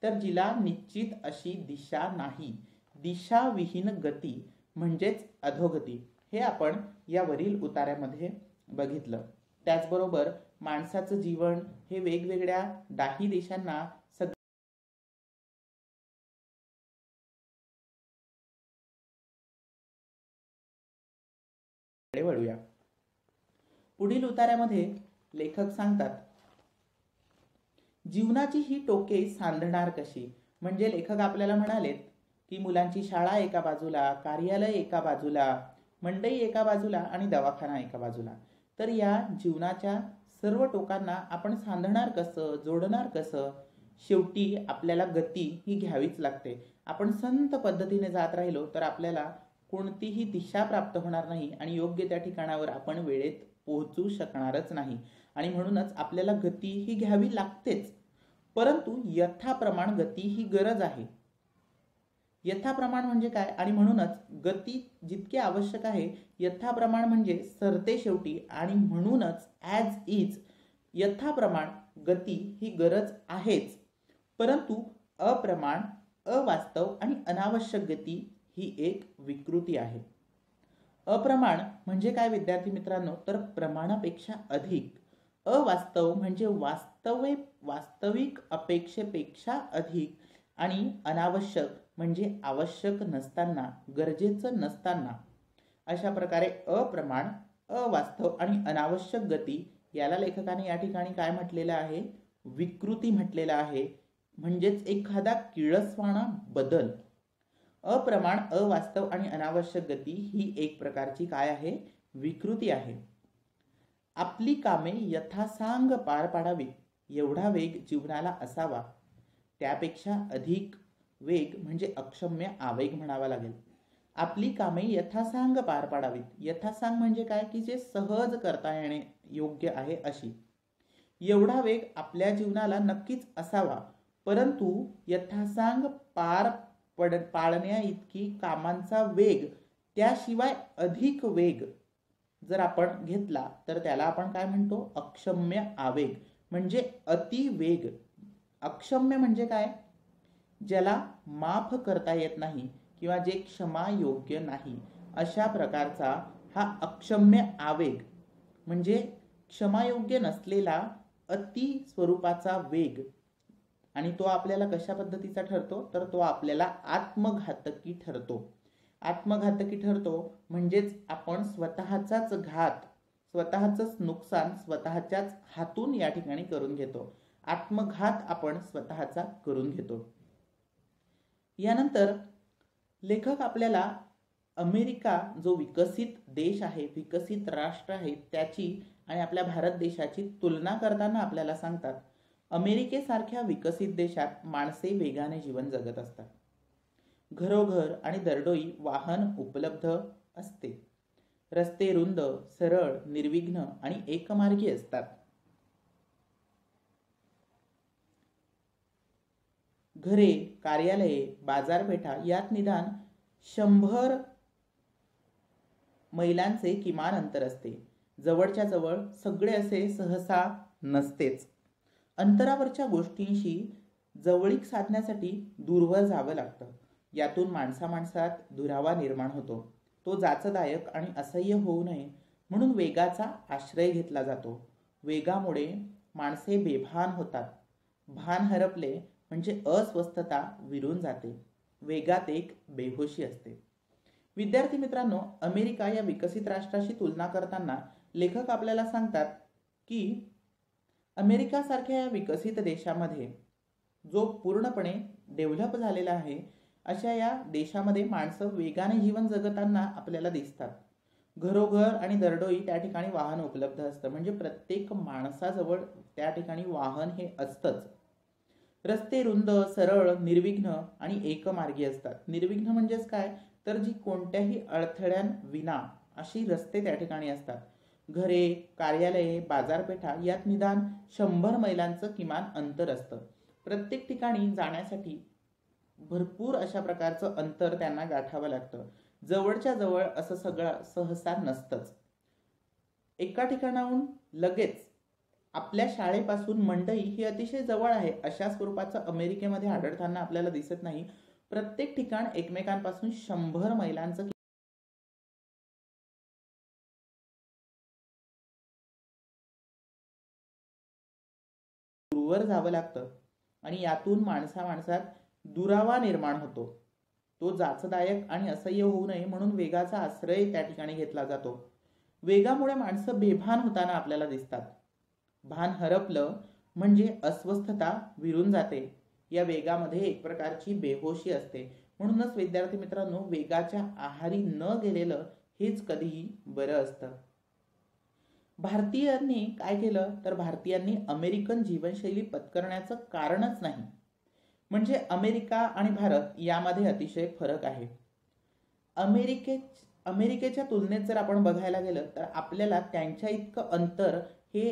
तर जिला निश्चित अशी दिशा नाही, दिशाविहीन गती म्हणजेच अधोगती. हे आपण यावरील उतार्यामध्ये बघितलं. त्याचबरोबर माणसाचं जीवन हे वेगवेगळ्या 10 दिशांना वळूया. पुढील उतार्यामध्ये लेखक सांगतात जीवनाची ही टोके सांधणार कशी. म्हणजे लेखक आपल्याला म्हणालेत की मुलांची शाळा एका बाजूला, कार्यालय एका बाजूला, मंडई एका बाजूला आणि दवाखाना एका बाजूला. तर या जीवनाच्या सर्व टोकांना आपण सांधणार कसं, जोडणार कसं? शेवटी आपल्याला गती ही घ्यावीच लागते. आपण संत पद्धतीने जात राहिलो तर आपल्याला कोणतीही दिशा प्राप्त होणार नाही आणि योग्य त्या ठिकाणावर आपण वेळेत पोहोचू शकणारच नाही. आणि म्हणूनच आपल्याला गती ही घ्यावी लागतेच, परंतु यथाप्रमाण गती ही गरज आहे. यथाप्रमाण म्हणजे काय? आणि म्हणूनच गती जितकी आवश्यक आहे यथाप्रमाण म्हणजे सरते शेवटी. आणि म्हणूनच ॲज इज यथाप्रमाण गती ही गरज आहेच, परंतु अप्रमाण, अवास्तव आणि अनावश्यक गती ही एक विकृती आहे. अप्रमाण म्हणजे काय विद्यार्थी मित्रांनो? तर प्रमाणापेक्षा अधिक. अवास्तव म्हणजे वास्तविक अपेक्षेपेक्षा अधिक. आणि अनावश्यक म्हणजे आवश्यक नसताना, गरजेचं नसताना. अशा प्रकारे अप्रमाण, अवास्तव आणि अनावश्यक गती याला लेखकाने या ठिकाणी काय म्हटलेलं आहे? विकृती म्हटलेलं आहे. म्हणजेच एखादा किळसवाणा बदल. अप्रमाण, अवास्तव आणि अनावश्यक गती ही एक प्रकारची काय आहे? विकृती आहे. आपली कामे यथासांग पार पाडावी एवढा वेग जीवनाला असावा. त्यापेक्षा अधिक वेग म्हणजे अक्षम्य आवेग म्हणावा लागेल. आपली कामे यथासांग पार पाडावीत. यथासांग म्हणजे काय? की जे सहज करता येणे योग्य आहे अशी. एवढा वेग आपल्या जीवनाला नक्कीच असावा, परंतु यथासांग पाळण्या इतकी कामांचा वेग, त्याशिवाय अधिक वेग जर आपण घेतला तर त्याला आपण काय म्हणतो? अक्षम्य आवेग म्हणजे अतिवेग. अक्षम्य म्हणजे काय? ज्याला माफ करता येत नाही किंवा जे क्षमायोग्य नाही, अशा प्रकारचा हा अक्षम्य आवेग म्हणजे क्षमायोग्य नसलेला अति स्वरूपाचा वेग. आणि तो आपल्याला कशा पद्धतीचा ठरतो, तर तो आपल्याला आत्मघातकी ठरतो. आत्मघातकी ठरतो म्हणजेच आपण स्वतःचाच घात, स्वतःच नुकसान स्वतःच्याच हातून या ठिकाणी करून घेतो. आत्मघात आपण स्वतःचा करून घेतो. यानंतर लेखक आपल्याला अमेरिका जो विकसित देश आहे, विकसित राष्ट्र आहे, त्याची आणि आपल्या भारत देशाची तुलना करताना आपल्याला सांगतात, अमेरिकेसारख्या विकसित देशात माणसे वेगाने जीवन जगत असतात. घरोघर आणि दरडोई वाहन उपलब्ध असते. रस्ते रुंद, सरळ, निर्विघ्न आणि एकमार्गी असतात. घरे, कार्यालये, बाजारपेठा यात निदान 100 मैलांचे किमान अंतर असते. जवळच्या जवळ सगळे असे सहसा नसतेच. अंतरावरच्या गोष्टींशी जवळीक साधण्यासाठी दूरवर जावं लागतं. यातून माणसात दुरावा निर्माण होतो. तो जाचदायक आणि असह्य होऊ नये म्हणून वेगाचा आश्रय घेतला जातो. वेगामुळे माणसे बेभान होतात. भान हरपले म्हणजे अस्वस्थता विरून जाते. वेगात एक बेहोशी असते. विद्यार्थी मित्रांनो, अमेरिका या विकसित राष्ट्राशी तुलना करताना लेखक आपल्याला सांगतात की अमेरिकासारख्या या विकसित देशामध्ये, जो पूर्णपणे डेव्हलप झालेला आहे, अशा या देशामध्ये माणसं वेगाने जीवन जगताना आपल्याला दिसतात. घरोघर आणि दरडोई त्या ठिकाणी वाहन उपलब्ध असतं. म्हणजे प्रत्येक माणसाजवळ त्या ठिकाणी वाहन हे असतंच. रस्ते रुंद, सरळ, निर्विघ्न आणि एकमार्गी असतात. निर्विघ्न म्हणजेच काय, तर जी कोणत्याही अडथळ्यांविना अशी रस्ते त्या ठिकाणी असतात. घरे, कार्यालये, बाजारपेठा यात निदान 100 मैलांचं किमान अंतर असतं. प्रत्येक ठिकाणी जाण्यासाठी भरपूर अशा प्रकारचं अंतर त्यांना गाठावं लागतं. जवळच्या जवळ असं सगळं सहसा नसतंच. एका ठिकाणाहून लगेच आपल्या शाळेपासून मंडई ही अतिशय जवळ आहे अशा स्वरूपाचं अमेरिकेमध्ये आढळताना आपल्याला दिसत नाही. प्रत्येक ठिकाण एकमेकांपासून 100 मैलांचं दूरवर जावं लागतं आणि यातून माणसात दुरावा निर्माण होतो. तो जाचदायक आणि असह्य होऊ नये म्हणून वेगाचा आश्रय त्या ठिकाणी घेतला जातो. वेगामुळे माणसं बेभान होताना आपल्याला दिसतात. भान हरपलं म्हणजे अस्वस्थता विरून जाते. या वेगामध्ये एक प्रकारची बेहोशी असते. म्हणूनच विद्यार्थी मित्रांनो, वेगाच्या आहारी न गेलेलं हेच कधीही बरं असतं. भारतीयांनी काय केलं, तर भारतीयांनी अमेरिकन जीवनशैली पत्करण्याचं कारणच नाही. म्हणजे अमेरिका आणि भारत यामध्ये अतिशय फरक आहे. अमेरिकेच्या तुलनेत जर आपण बघायला गेलं तर आपल्याला त्यांच्या इतकं अंतर हे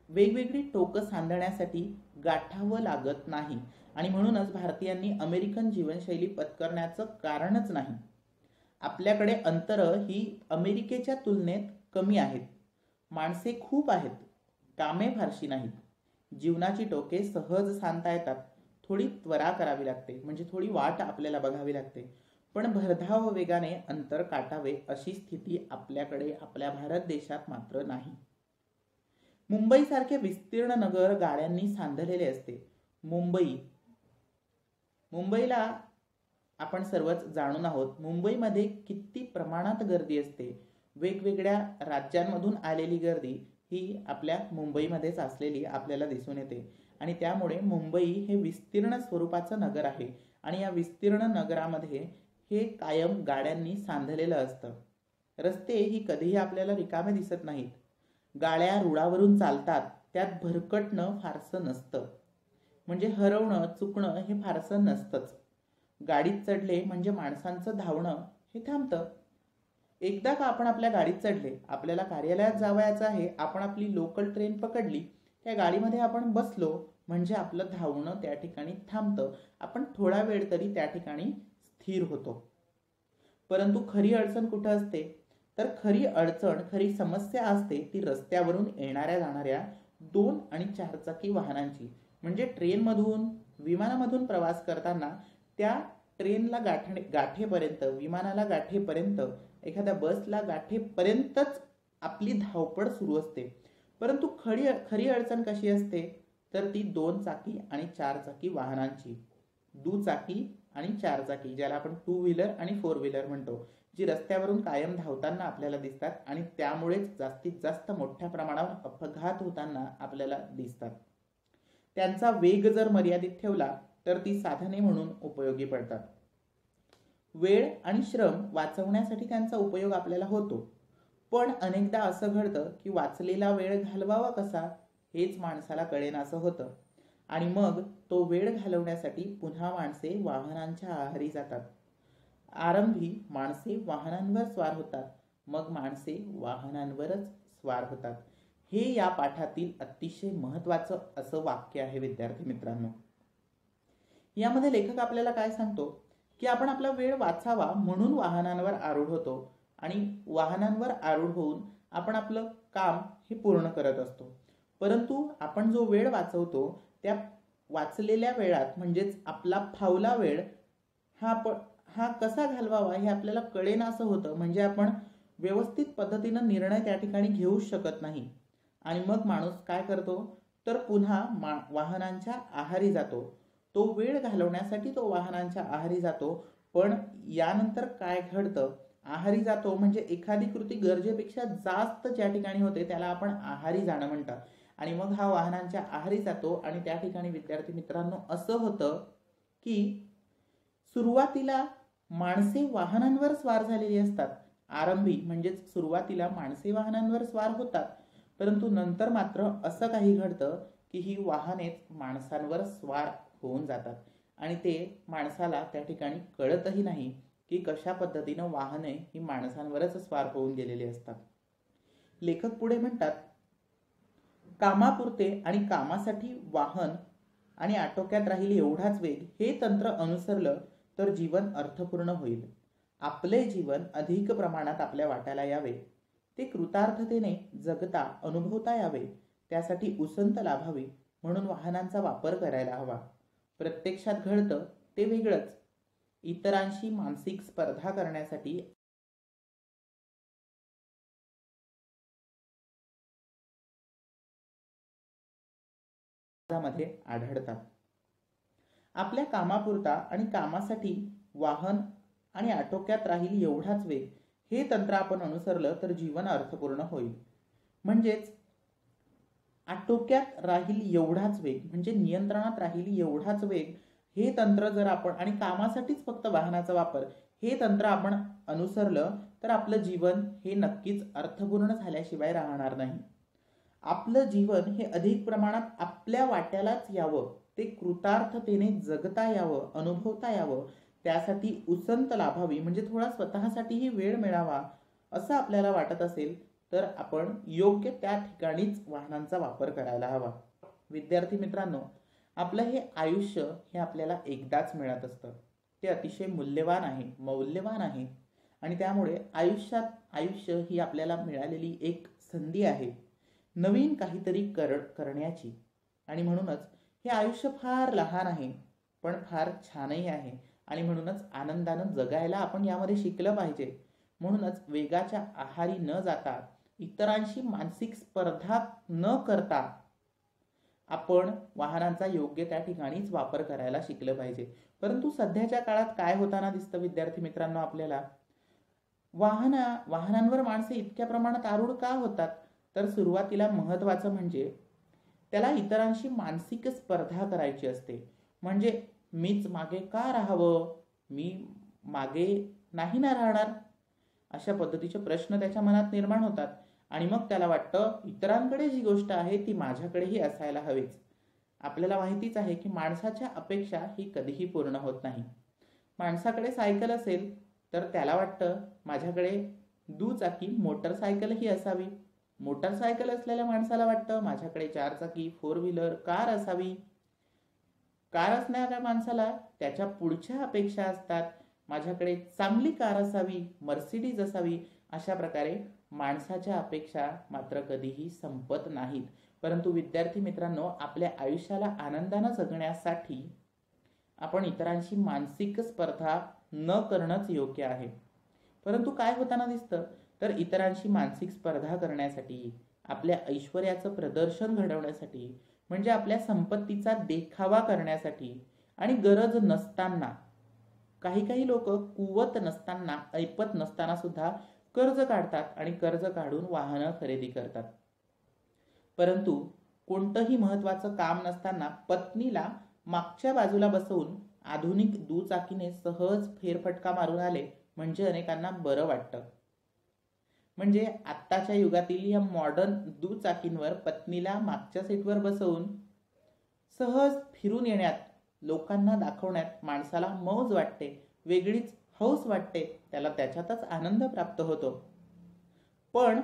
वेगवेगळी टोकं सांधण्यासाठी गाठावं लागत नाही आणि म्हणूनच भारतीयांनी अमेरिकन जीवनशैली पत्करण्याचं कारणच नाही. आपल्याकडे अंतरं ही अमेरिकेच्या तुलनेत कमी आहेत. माणसे खूप आहेत, कामे फारशी नाहीत. जीवनाची टोके सहज सांधता येतात. थोडी त्वरा करावी लागते, म्हणजे थोडी वाट आपल्याला बघावी लागते. पण भरधाव वेगाने अंतर काटावे अशी स्थिती आपल्याकडे आपल्या भारत देशात मात्र नाही. मुंबईसारखे विस्तीर्ण नगर गाड्यांनी सांधलेले असते. मुंबईला आपण सर्वच जाणून आहोत. मुंबईमध्ये किती प्रमाणात गर्दी असते. वेगवेगळ्या राज्यांमधून आलेली गर्दी ही आपल्या मुंबईमध्येच असलेली आपल्याला दिसून येते आणि त्यामुळे मुंबई हे विस्तीर्ण स्वरूपाचं नगर आहे आणि या विस्तीर्ण नगरामध्ये हे कायम गाड्यांनी सांधलेलं असतं. रस्ते ही कधीही आपल्याला रिकामे दिसत नाहीत. गाड्या रुळावरून चालतात, त्यात भरकटणं फारसं नसतं. म्हणजे हरवणं, चुकणं हे फारसं नसतंच. गाडीत चढले म्हणजे माणसांचं धावणं हे थांबतं. एकदा का आपण आपल्या गाडीत चढले, आपल्याला कार्यालयात जावयाचं आहे, आपण आपली लोकल ट्रेन पकडली, त्या गाडीमध्ये आपण बसलो म्हणजे आपलं धावणं त्या ठिकाणी थांबतं. आपण थोडा वेळ तरी त्या ठिकाणी स्थिर होतो. परंतु खरी अडचण कुठं असते, तर खरी समस्या असते ती रस्त्यावरून येणाऱ्या जाणाऱ्या 2 आणि 4 चाकी वाहनांची. म्हणजे ट्रेनमधून विमानामधून प्रवास करताना त्या ट्रेनला गाठेपर्यंत, विमानाला गाठेपर्यंत, एखाद्या बसला गाठेपर्यंतच आपली धावपळ सुरू असते. परंतु खरी अडचण कशी असते तर ती 2 चाकी आणि 4 चाकी वाहनांची. दुचाकी आणि 4 चाकी, ज्याला आपण 2 व्हीलर आणि 4 व्हीलर म्हणतो, जी रस्त्यावरून कायम धावताना आपल्याला दिसतात आणि त्यामुळेच जास्तीत जास्त मोठ्या प्रमाणावर अपघात होताना आपल्याला दिसतात. त्यांचा वेग जर मर्यादित ठेवला तर ती साधने म्हणून उपयोगी पडतात. वेळ आणि श्रम वाचवण्यासाठी त्यांचा उपयोग आपल्याला होतो. पण अनेकदा असं घडतं की वाचलेला वेळ घालवावा कसा हेच माणसाला कळेनासं होतं आणि मग तो वेळ घालवण्यासाठी पुन्हा माणसे वाहनांच्या आहारी जातात. आरंभी माणसे वाहनांवर स्वार होतात, मग माणसे वाहनांवरच स्वार होतात. हे या पाठातील अतिशय महत्त्वाचं असं वाक्य आहे विद्यार्थी मित्रांनो. यामध्ये लेखक आपल्याला काय सांगतो की आपण आपला वेळ वाचावा म्हणून वाहनांवर आरूढ होतो आणि वाहनांवर आरूढ होऊन आपण आपलं काम हे पूर्ण करत असतो. परंतु आपण जो वेळ वाचवतो त्या वाचलेल्या वेळात म्हणजेच आपला फावला वेळ हा कसा घालवावा हे आपल्याला कळेनासं होतं. म्हणजे आपण व्यवस्थित पद्धतीनं निर्णय त्या ठिकाणी घेऊ शकत नाही आणि मग माणूस काय करतो तर पुन्हा वाहनांच्या आहारी जातो. तो वेळ घालवण्यासाठी तो वाहनांच्या आहारी जातो. पण यानंतर काय घडतं, आहारी जातो म्हणजे एखादी कृती गरजेपेक्षा जास्त ज्या ठिकाणी होते त्याला आपण आहारी जाणं म्हणतात आणि मग हा वाहनांच्या आहारी जातो आणि त्या ठिकाणी विद्यार्थी मित्रांनो असं होतं की सुरुवातीला माणसे वाहनांवर स्वार झालेली असतात. आरंभी म्हणजेच सुरुवातीला माणसे वाहनांवर स्वार होतात, परंतु नंतर मात्र असं काही घडतं की ही वाहनेच माणसांवर स्वार होऊन जातात आणि ते माणसाला त्या ठिकाणी कळतही नाही की कशा पद्धतीनं वाहने ही माणसांवरच स्वार होऊन गेलेली असतात. लेखक पुढे म्हणतात, कामापुरते आणि कामासाठी वाहन आणि आटोक्यात राहील एवढाच वेग हे तंत्र अनुसरलं तर जीवन अर्थपूर्ण होईल. आपले जीवन अधिक प्रमाणात आपल्या वाट्याला यावे, ते कृतार्थतेने जगता अनुभवता यावे, त्यासाठी उसंत लाभावी म्हणून वाहनांचा वापर करायला हवा. प्रत्यक्षात घडतं ते वेगळंच. इतरांशी मानसिक स्पर्धा करण्यासाठी मध्ये आढळतात. आपल्या कामापुरता आणि कामासाठी वाहन आणि आटोक्यात राहील एवढाच वेग हे तंत्र आपण अनुसरलं तर जीवन अर्थपूर्ण होईल. म्हणजेच आटोक्यात राहील एवढाच वेग म्हणजे नियंत्रणात राहील एवढाच वेग हे तंत्र जर आपण आणि कामासाठीच फक्त वाहनाचा वापर हे तंत्र आपण अनुसरलं तर आपलं जीवन हे नक्कीच अर्थपूर्ण झाल्याशिवाय राहणार नाही. आपलं जीवन हे अधिक प्रमाणात आपल्या वाट्यालाच यावं, ते कृतार्थतेने जगता यावं, अनुभवता यावं, त्यासाठी उसंत लाभावी म्हणजे थोडा स्वतःसाठीही वेळ मिळावा असं आपल्याला वाटत असेल तर आपण योग्य त्या ठिकाणीच वाहनांचा वापर करायला हवा. विद्यार्थी मित्रांनो, आपलं हे आयुष्य हे आपल्याला एकदाच मिळत असतं. ते अतिशय मौल्यवान आहे आणि त्यामुळे आयुष्य ही आपल्याला मिळालेली एक संधी आहे नवीन काहीतरी करण्याची. आणि म्हणूनच हे आयुष्य फार लहान आहे पण फार छानही आहे आणि म्हणूनच आनंदानं जगायला आपण यामध्ये शिकलं पाहिजे. म्हणूनच वेगाच्या आहारी न जाता, इतरांशी मानसिक स्पर्धा न करता आपण वाहनांचा योग्य त्या ठिकाणीच वापर करायला शिकलं पाहिजे. परंतु सध्याच्या काळात काय होताना दिसतं विद्यार्थी मित्रांनो, आपल्याला वाहनांवर माणसे इतक्या प्रमाणात आरूढ का होतात तर सुरुवातीला महत्त्वाचं म्हणजे त्याला इतरांशी मानसिक स्पर्धा करायची असते. म्हणजे मीच मागे का राहावं, मी मागे नाही ना राहणार, अशा पद्धतीचे प्रश्न त्याच्या मनात निर्माण होतात आणि मग त्याला वाटतं इतरांकडे जी गोष्ट आहे ती माझ्याकडेही असायला हवीच. आपल्याला माहितीच आहे की माणसाच्या अपेक्षा ही कधीही पूर्ण होत नाही. माणसाकडे सायकल असेल तर त्याला वाटतं माझ्याकडे दुचाकी मोटरसायकलही असावी. मोटरसायकल असलेल्या माणसाला वाटतं माझ्याकडे 4 चाकी 4 व्हीलर कार असावी. कार असणाऱ्या माणसाला त्याच्या पुढच्या अपेक्षा असतात, माझ्याकडे चांगली कार असावी, मर्सिडीज असावी. अशा प्रकारे माणसाच्या अपेक्षा मात्र कधीही संपत नाहीत. परंतु विद्यार्थी मित्रांनो, आपल्या आयुष्याला आनंदानं जगण्यासाठी आपण इतरांशी मानसिक स्पर्धा न करणंच योग्य आहे. परंतु काय होताना दिसतं, तर इतरांशी मानसिक स्पर्धा करण्यासाठी, आपल्या ऐश्वर्याचं प्रदर्शन घडवण्यासाठी, म्हणजे आपल्या संपत्तीचा देखावा करण्यासाठी आणि गरज नसताना, काही काही लोक कुवत नसताना, ऐपत नसताना सुद्धा कर्ज काढतात आणि कर्ज काढून वाहनं खरेदी करतात. परंतु कोणतंही महत्वाचं काम नसताना पत्नीला मागच्या बाजूला बसवून आधुनिक दुचाकीने सहज फेरफटका मारून आले म्हणजे अनेकांना बरं वाटतं. म्हणजे आत्ताच्या युगातील या मॉडर्न दुचाकींवर पत्नीला मागच्या सीटवर बसवून सहज फिरून येण्यात, लोकांना दाखवण्यात माणसाला मौज वाटते, वेगळीच हौस वाटते, त्याला त्याच्यातच आनंद प्राप्त होतो. पण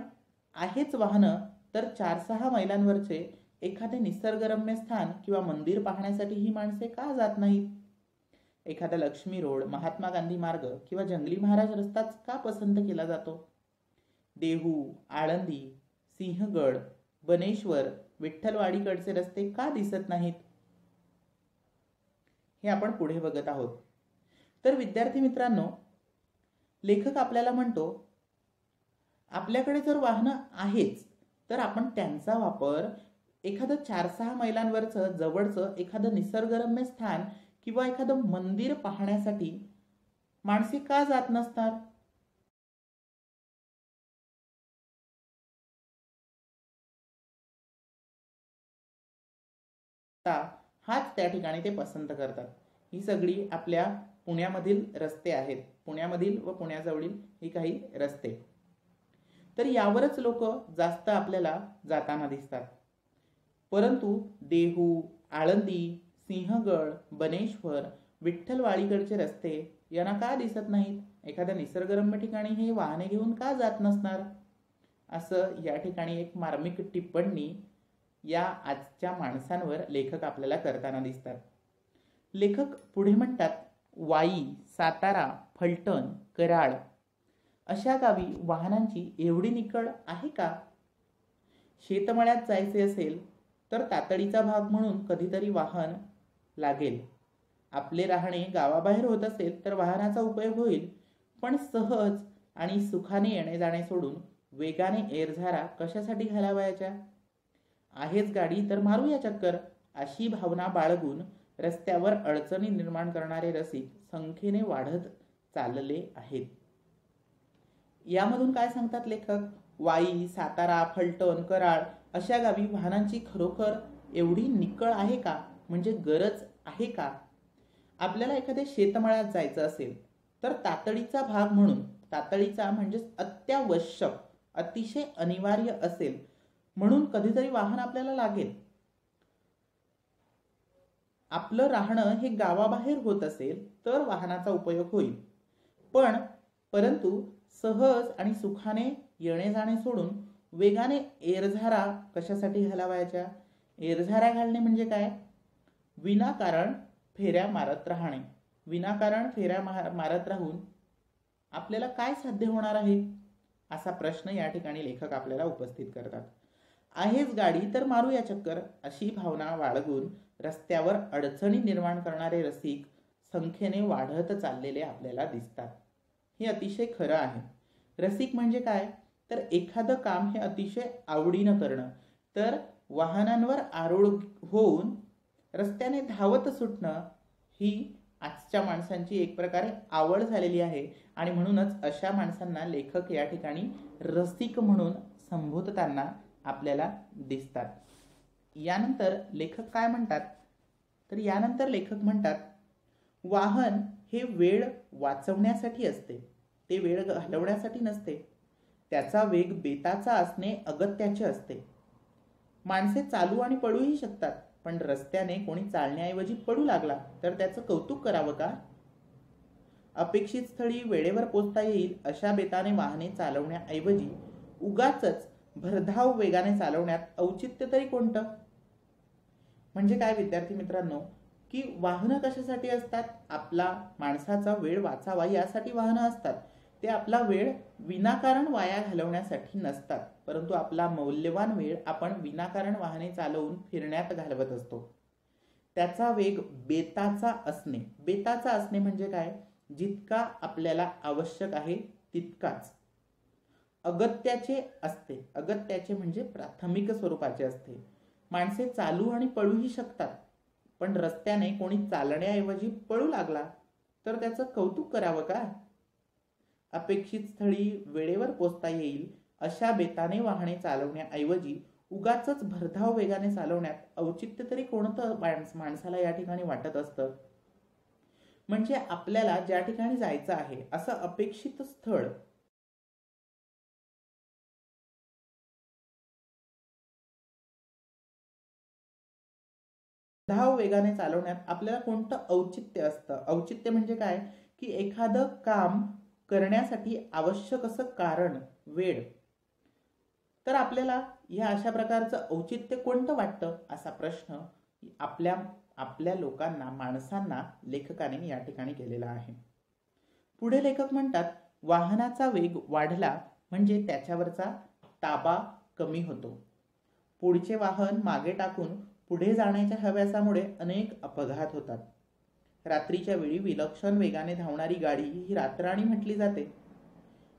आहेच वाहनं तर 4-6 मैलांवरचे एखादे निसर्गरम्य स्थान किंवा मंदिर पाहण्यासाठी ही माणसे का जात नाहीत? एखादा लक्ष्मी रोड, महात्मा गांधी मार्ग किंवा जंगली महाराज रस्ताच का पसंत केला जातो? देहू, आळंदी, सिंहगड, बनेश्वर, विठ्ठलवाडीकडचे रस्ते का दिसत नाहीत? हे आपण पुढे बघत आहोत. तर विद्यार्थी मित्रांनो, लेखक आपल्याला म्हणतो, आपल्याकडे जर वाहनं आहेच तर आपण त्यांचा वापर एखादं 4-6 मैलांवरचं जवळचं एखादं निसर्गरम्य स्थान किंवा एखादं मंदिर पाहण्यासाठी माणसे का जात नसतात? हाच त्या ठिकाणी ते पसंत करतात. ही सगळी आपल्या पुण्यामधील रस्ते आहेत, पुण्यामधील व पुण्याजवळील ही काही रस्ते. तर यावरच लोक जास्त आपल्याला जाताना दिसतात. परंतु देहू, आळंदी, सिंहगड, बनेश्वर, विठ्ठलवाडीकडचे रस्ते यांना का दिसत नाहीत? एखाद्या निसर्गरम्य ठिकाणी हे वाहने घेऊन का जात नसणार? असं या ठिकाणी एक मार्मिक टिप्पणी या आजच्या माणसांवर लेखक आपल्याला करताना दिसतात. लेखक पुढे म्हणतात, वाई, सातारा, फलटण, कराड अशा गावी वाहनांची एवढी निकड आहे का? शेतमळ्यात जायचे असेल तर तातडीचा भाग म्हणून कधीतरी वाहन लागेल. आपले राहणे गावाबाहेर होत असेल तर वाहनाचा उपयोग होईल. पण सहज आणि सुखाने येणे जाणे सोडून वेगाने एरझारा कशासाठी घालावायच्या? आहेच गाडी तर मारूया चक्कर, अशी भावना बाळगून रस्त्यावर अडचणी निर्माण करणारे रसिक संख्येने वाढत चालले आहेत. यामधून काय सांगतात लेखक? वाई, सातारा, फलटण, कराड अशा गावी वाहनांची खरोखर एवढी निकळ आहे का? म्हणजे गरज आहे का? आपल्याला एखाद्या शेतमळ्यात जायचं असेल तर तातडीचा भाग म्हणून, तातडीचा म्हणजे अत्यावश्यक, अतिशय अनिवार्य असेल म्हणून कधीतरी वाहन आपल्याला लागेल. आपलं राहणं हे गावाबाहेर होत असेल तर वाहनाचा उपयोग होईल. परंतु सहज आणि सुखाने येणे जाणे सोडून वेगाने एरझारा कशासाठी घालावायच्या? एरझारा घालणे म्हणजे काय? विनाकारण फेऱ्या मारत राहणे. विनाकारण फेऱ्या मारत राहून आपल्याला काय साध्य होणार आहे? असा प्रश्न या ठिकाणी लेखक आपल्याला उपस्थित करतात. आहेच गाडी तर मारूया चक्कर, अशी भावना बाळगून रस्त्यावर अडचणी निर्माण करणारे रसिक संख्येने वाढत चाललेले आपल्याला दिसतात. हे अतिशय खरं आहे. रसिक म्हणजे काय? तर एखादं काम हे अतिशय आवडीनं करणं. तर वाहनांवर आरूढ होऊन रस्त्याने धावत सुटणं ही आजच्या माणसांची एक प्रकारे आवड झालेली आहे आणि म्हणूनच अशा माणसांना लेखक या ठिकाणी रसिक म्हणून संबोधताना आपल्याला दिसतात. यानंतर लेखक काय म्हणतात? तर यानंतर लेखक म्हणतात, वाहन हे वेळ वाचवण्यासाठी असते, ते वेळ घालवण्यासाठी नसते. त्याचा वेग बेताचा असणे अगत्याचे असते. माणसे चालू आणि पळूही शकतात, पण रस्त्याने कोणी चालण्याऐवजी पडू लागला तर त्याचं कौतुक करावं का? अपेक्षित स्थळी वेळेवर पोहोचता येईल अशा बेताने वाहने चालवण्याऐवजी उगाचच भरधाव वेगाने चालवण्यात औचित्य तरी कोणतं? म्हणजे काय विद्यार्थी मित्रांनो, की वाहनं कशासाठी असतात? आपला माणसाचा वेळ वाचावा यासाठी वाहनं असतात. ते आपला वेळ विनाकारण वाया घालवण्यासाठी नसतात, परंतु आपला मौल्यवान वेळ आपण विनाकारण वाहने चालवून फिरण्यात घालवत असतो. त्याचा वेग बेताचा असणे. बेताचा असणे म्हणजे काय? जितका आपल्याला आवश्यक आहे तितकाच. अगत्याचे असते. अगत्याचे म्हणजे प्राथमिक स्वरूपाचे असते. माणसे चालू आणि पळूही शकतात, पण रस्त्याने कोणी चालण्याऐवजी पळू लागला तर त्याचं कौतुक करावं का? अपेक्षित स्थळी वेळेवर पोचता येईल अशा बेताने वाहने चालवण्याऐवजी उगाचच भरधाव वेगाने चालवण्यात औचित्य तरी कोणतं माणसाला या ठिकाणी वाटत असतं? म्हणजे आपल्याला ज्या ठिकाणी जायचं आहे असं अपेक्षित स्थळ धाव वेगाने चालवण्यात आपल्याला कोणतं औचित्य असतं? औचित्य म्हणजे काय? की एखादं काम करण्यासाठी आवश्यक असं कारण, वेळ. तर आपल्याला या अशा प्रकारचं औचित्य कोणतं वाटतं असा प्रश्न आपल्या आपल्या लोकांना, माणसांना लेखकाने या ठिकाणी केलेला आहे. पुढे लेखक म्हणतात, वाहनाचा वेग वाढला म्हणजे त्याच्यावरचा ताबा कमी होतो. पुढचे वाहन मागे टाकून पुढे जाण्याच्या हव्यासामुळे अनेक अपघात होतात. रात्रीच्या वेळी विलक्षण वेगाने धावणारी गाडी ही रातराणी म्हटली जाते.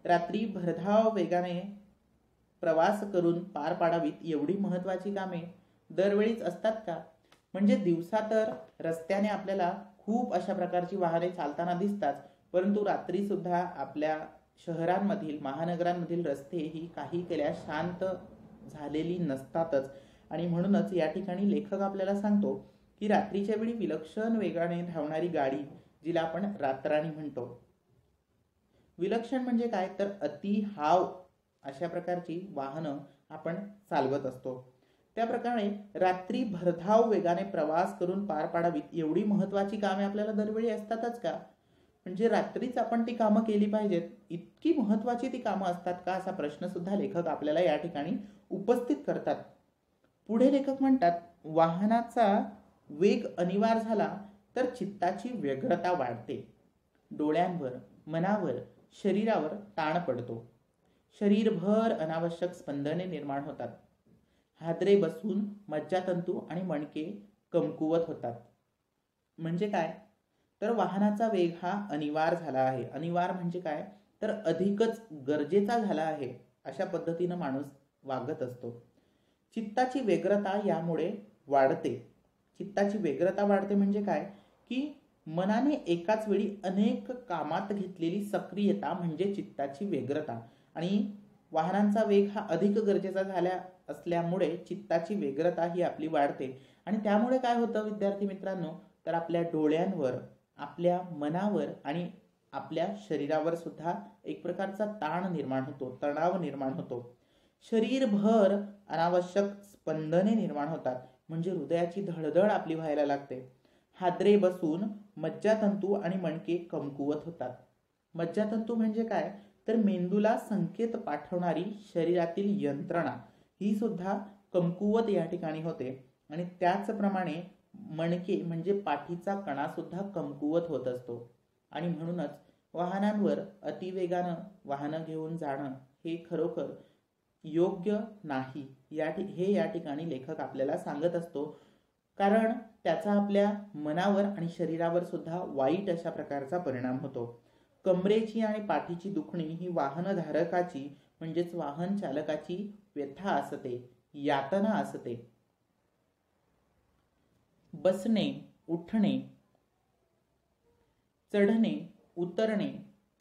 रात्री भरधाव वेगाने प्रवास करून पार पाडावीत एवढी महत्वाची कामे दरवेळीच असतात का? म्हणजे दिवसा तर रस्त्याने आपल्याला खूप अशा प्रकारची वाहने चालताना दिसतात, परंतु रात्री सुद्धा आपल्या शहरांमधील, महानगरांमधील रस्ते ही काही केल्या शांत झालेली नसतातच. आणि म्हणूनच या ठिकाणी लेखक आपल्याला सांगतो की रात्रीच्या वेळी विलक्षण वेगाने धावणारी गाडी, जिला आपण रातराणी म्हणतो. विलक्षण म्हणजे काय? तर अति हाव अशा प्रकारची वाहनं आपण चालवत असतो. त्याप्रकारे रात्री भरधाव वेगाने प्रवास करून पार पाडावीत एवढी महत्वाची कामे आपल्याला दरवेळी असतातच का? म्हणजे रात्रीच आपण ती कामं केली पाहिजेत, इतकी महत्वाची ती कामं असतात का, असा प्रश्न सुद्धा लेखक आपल्याला या ठिकाणी उपस्थित करतात. पुढे लेखक म्हणतात, वाहनाचा वेग अनिवार्य झाला तर चित्ताची व्यग्रता वाढते. डोळ्यांवर, मनावर, शरीरावर ताण पडतो. शरीरभर अनावश्यक स्पंदने निर्माण होतात. हादरे बसून मज्जातंतू आणि मणके कमकुवत होतात. म्हणजे काय? तर वाहनाचा वेग हा अनिवार्य झाला आहे. अनिवार्य म्हणजे काय? तर अधिकच गरजेचा झाला आहे अशा पद्धतीनं माणूस वागत असतो. चित्ताची व्यग्रता यामुळे वाढते. चित्ताची व्यग्रता वाढते म्हणजे काय? की मनाने एकाच वेळी अनेक कामात घेतलेली सक्रियता म्हणजे चित्ताची व्यग्रता. आणि वाहनांचा वेग हा अधिक गरजेचा झाल्या असल्यामुळे चित्ताची व्यग्रता ही आपली वाढते. आणि त्यामुळे काय होतं विद्यार्थी मित्रांनो? तर आपल्या डोळ्यांवर, आपल्या मनावर आणि आपल्या शरीरावर सुद्धा एक प्रकारचा ताण निर्माण होतो, तणाव निर्माण होतो. शरीरभर अनावश्यक स्पंदने निर्माण होतात. म्हणजे हृदयाची धडधड आपली व्हायला लागते. हादरे बसून मज्जातंतू आणि मणके कमकुवत होतात. मज्जातंतू म्हणजे काय? तर मेंदूला संकेत पाठवणारी शरीरातील यंत्रणा ही सुद्धा कमकुवत या ठिकाणी होते. आणि त्याचप्रमाणे मणके म्हणजे पाठीचा कणा सुद्धा कमकुवत होत असतो. आणि म्हणूनच वाहनांवर अतिवेगानं वाहनं घेऊन जाणं हे खरोखर योग्य नाही, हे या ठिकाणी लेखक आपल्याला सांगत असतो. कारण त्याचा आपल्या मनावर आणि शरीरावर सुद्धा वाईट अशा प्रकारचा परिणाम होतो. कमरेची आणि पाठीची दुखणी ही वाहनधारकाची म्हणजेच वाहन चालकाची व्यथा असते, यातना असते. बसणे, उठणे, चढणे, उतरणे,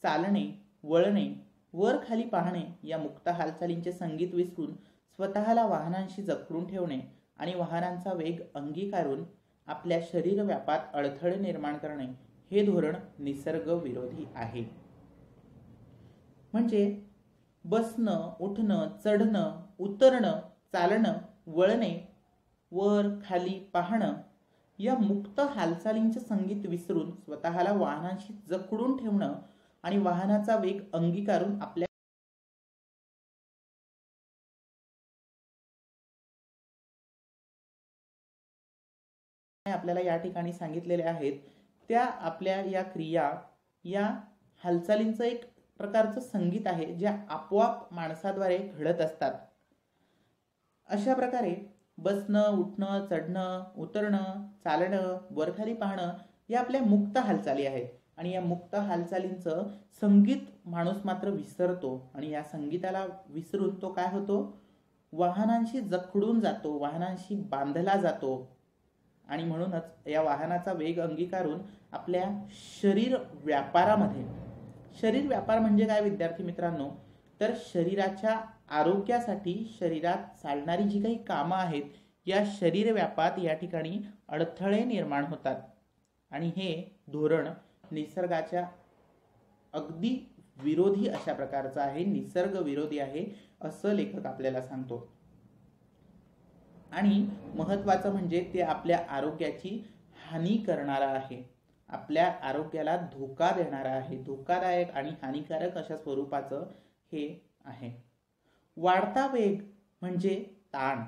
चालणे, वळणे, वर खाली पाहणे या मुक्त हालचालींचे संगीत विसरून स्वतःला वाहनांशी जखडून ठेवणे आणि वाहनांचा वेग अंगीकारून आपल्या शरीर व्यापात अडथळे निर्माण करणे हे धोरण निसर्ग विरोधी आहे. म्हणजे बसणं, उठणं, चढणं, उतरणं, चालणं, वळणे, वर खाली पाहणं या मुक्त हालचालींचे संगीत विसरून स्वतःला वाहनांशी जखडून ठेवणं आणि वाहनाचा वेग अंगीकारून आपल्या आपल्याला या ठिकाणी सांगितलेले आहेत त्या आपल्या या क्रिया, या हालचालींचं एक प्रकारचं संगीत आहे जे आपोआप माणसाद्वारे घडत असतात. अशा प्रकारे बसणं, उठणं, चढणं, उतरणं, चालणं, वरखाली पाहणं या आपल्या मुक्त हालचाली आहेत. आणि या मुक्त हालचालींचं संगीत माणूस मात्र विसरतो आणि या संगीताला विसरून तो काय होतो, वाहनांशी जखडून जातो, वाहनांशी बांधला जातो. आणि म्हणूनच या वाहनाचा वेग अंगीकारून आपल्या शरीर व्यापारामध्ये, शरीर व्यापार म्हणजे काय विद्यार्थी मित्रांनो, तर शरीराच्या आरोग्यासाठी शरीरात चालणारी जी काही कामं आहेत या शरीर व्यापात या ठिकाणी अडथळे निर्माण होतात. आणि हे धोरण निसर्गाच्या अगदी विरोधी अशा प्रकारचं आहे, निसर्ग विरोधी आहे असं लेखक आपल्याला सांगतो. आणि महत्वाचं म्हणजे ते आपल्या आरोग्याची हानी करणारा आहे, आपल्या आरोग्याला धोका देणारा आहे, धोकादायक आणि हानिकारक अशा स्वरूपाचं हे आहे. वाढता वेग म्हणजे ताण.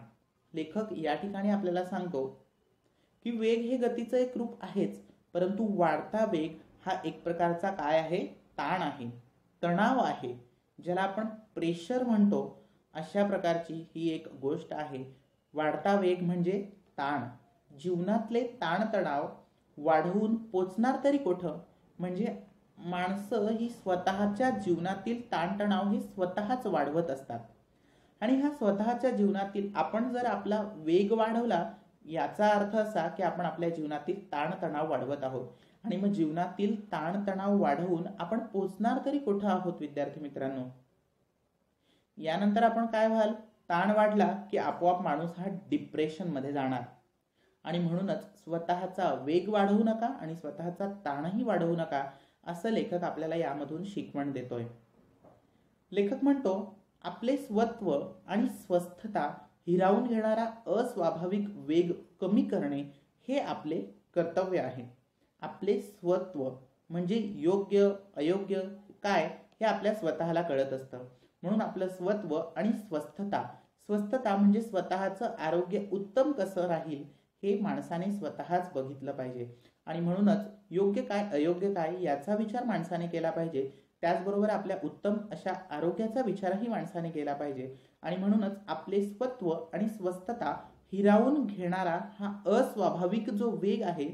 लेखक या ठिकाणी आपल्याला सांगतो की वेग हे गतीचं एक रूप आहेच, परंतु वाढता वेग हा एक प्रकारचा काय आहे, ताण आहे, तणाव आहे, ज्याला आपण प्रेशर म्हणतो. अशा प्रकारची ही एक गोष्ट आहे. वाढता वेग म्हणजे ताण. जीवनातले ताणतणाव वाढवून पोचणार तरी कुठं, म्हणजे माणसं ही स्वतःच्या जीवनातील ताणतणाव हे स्वतःच वाढवत असतात. आणि हा स्वतःच्या जीवनातील आपण जर आपला वेग वाढवला याचा अर्थ असा की आपण आपल्या जीवनातील ताणतणाव वाढवत आहोत. आणि मग जीवनातील ताणतणाव वाढवून आपण पोचणार तरी कुठं आहोत विद्यार्थी मित्रांनो. यानंतर आपण काय व्हाल, ताण वाढला की आपोआप माणूस हा डिप्रेशन मध्ये जाणार. आणि म्हणूनच स्वतःचा वेग वाढवू नका आणि स्वतःचा ताणही वाढवू नका असं लेखक आपल्याला यामधून शिकवण देतोय. लेखक म्हणतो आपले स्वत्व आणि स्वस्थता हिरावून घेणारा अस्वाभाविक वेग कमी करणे हे आपले कर्तव्य आहे. आपले स्वत्व म्हणजे योग्य अयोग्य काय हे आपल्या स्वतःला कळत असतं. म्हणून आपलं स्वत्व आणि स्वस्थता, स्वस्थता म्हणजे स्वतःचं आरोग्य उत्तम कसं राहील हे माणसाने स्वतःच बघितलं पाहिजे. आणि म्हणूनच योग्य काय अयोग्य काय याचा विचार माणसाने केला पाहिजे. त्याचबरोबर आपल्या उत्तम अशा आरोग्याचा विचारही माणसाने केला पाहिजे. आणि म्हणूनच आपले स्वत्व आणि स्वस्थता हिरावून घेणारा हा अस्वाभाविक जो वेग आहे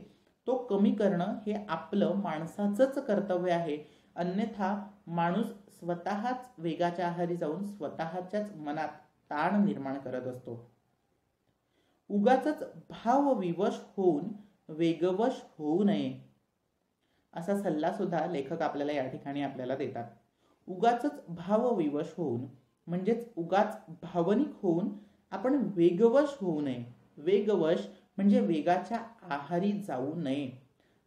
तो कमी करणं हे आपलं माणसाचंच कर्तव्य आहे. अन्यथा माणूस स्वतःच वेगाच्या आहारी जाऊन स्वतःच्याच मनात ताण निर्माण करत असतो. उगाचच भावविवश होऊन वेगवश होऊ नये असा सल्ला सुद्धा लेखक आपल्याला या ठिकाणी आपल्याला देतात. उगाचच भावविवश होऊन म्हणजेच उगाच भावनिक होऊन आपण वेगवश होऊ नये. वेगवश म्हणजे वेगाच्या आहारी जाऊ नये.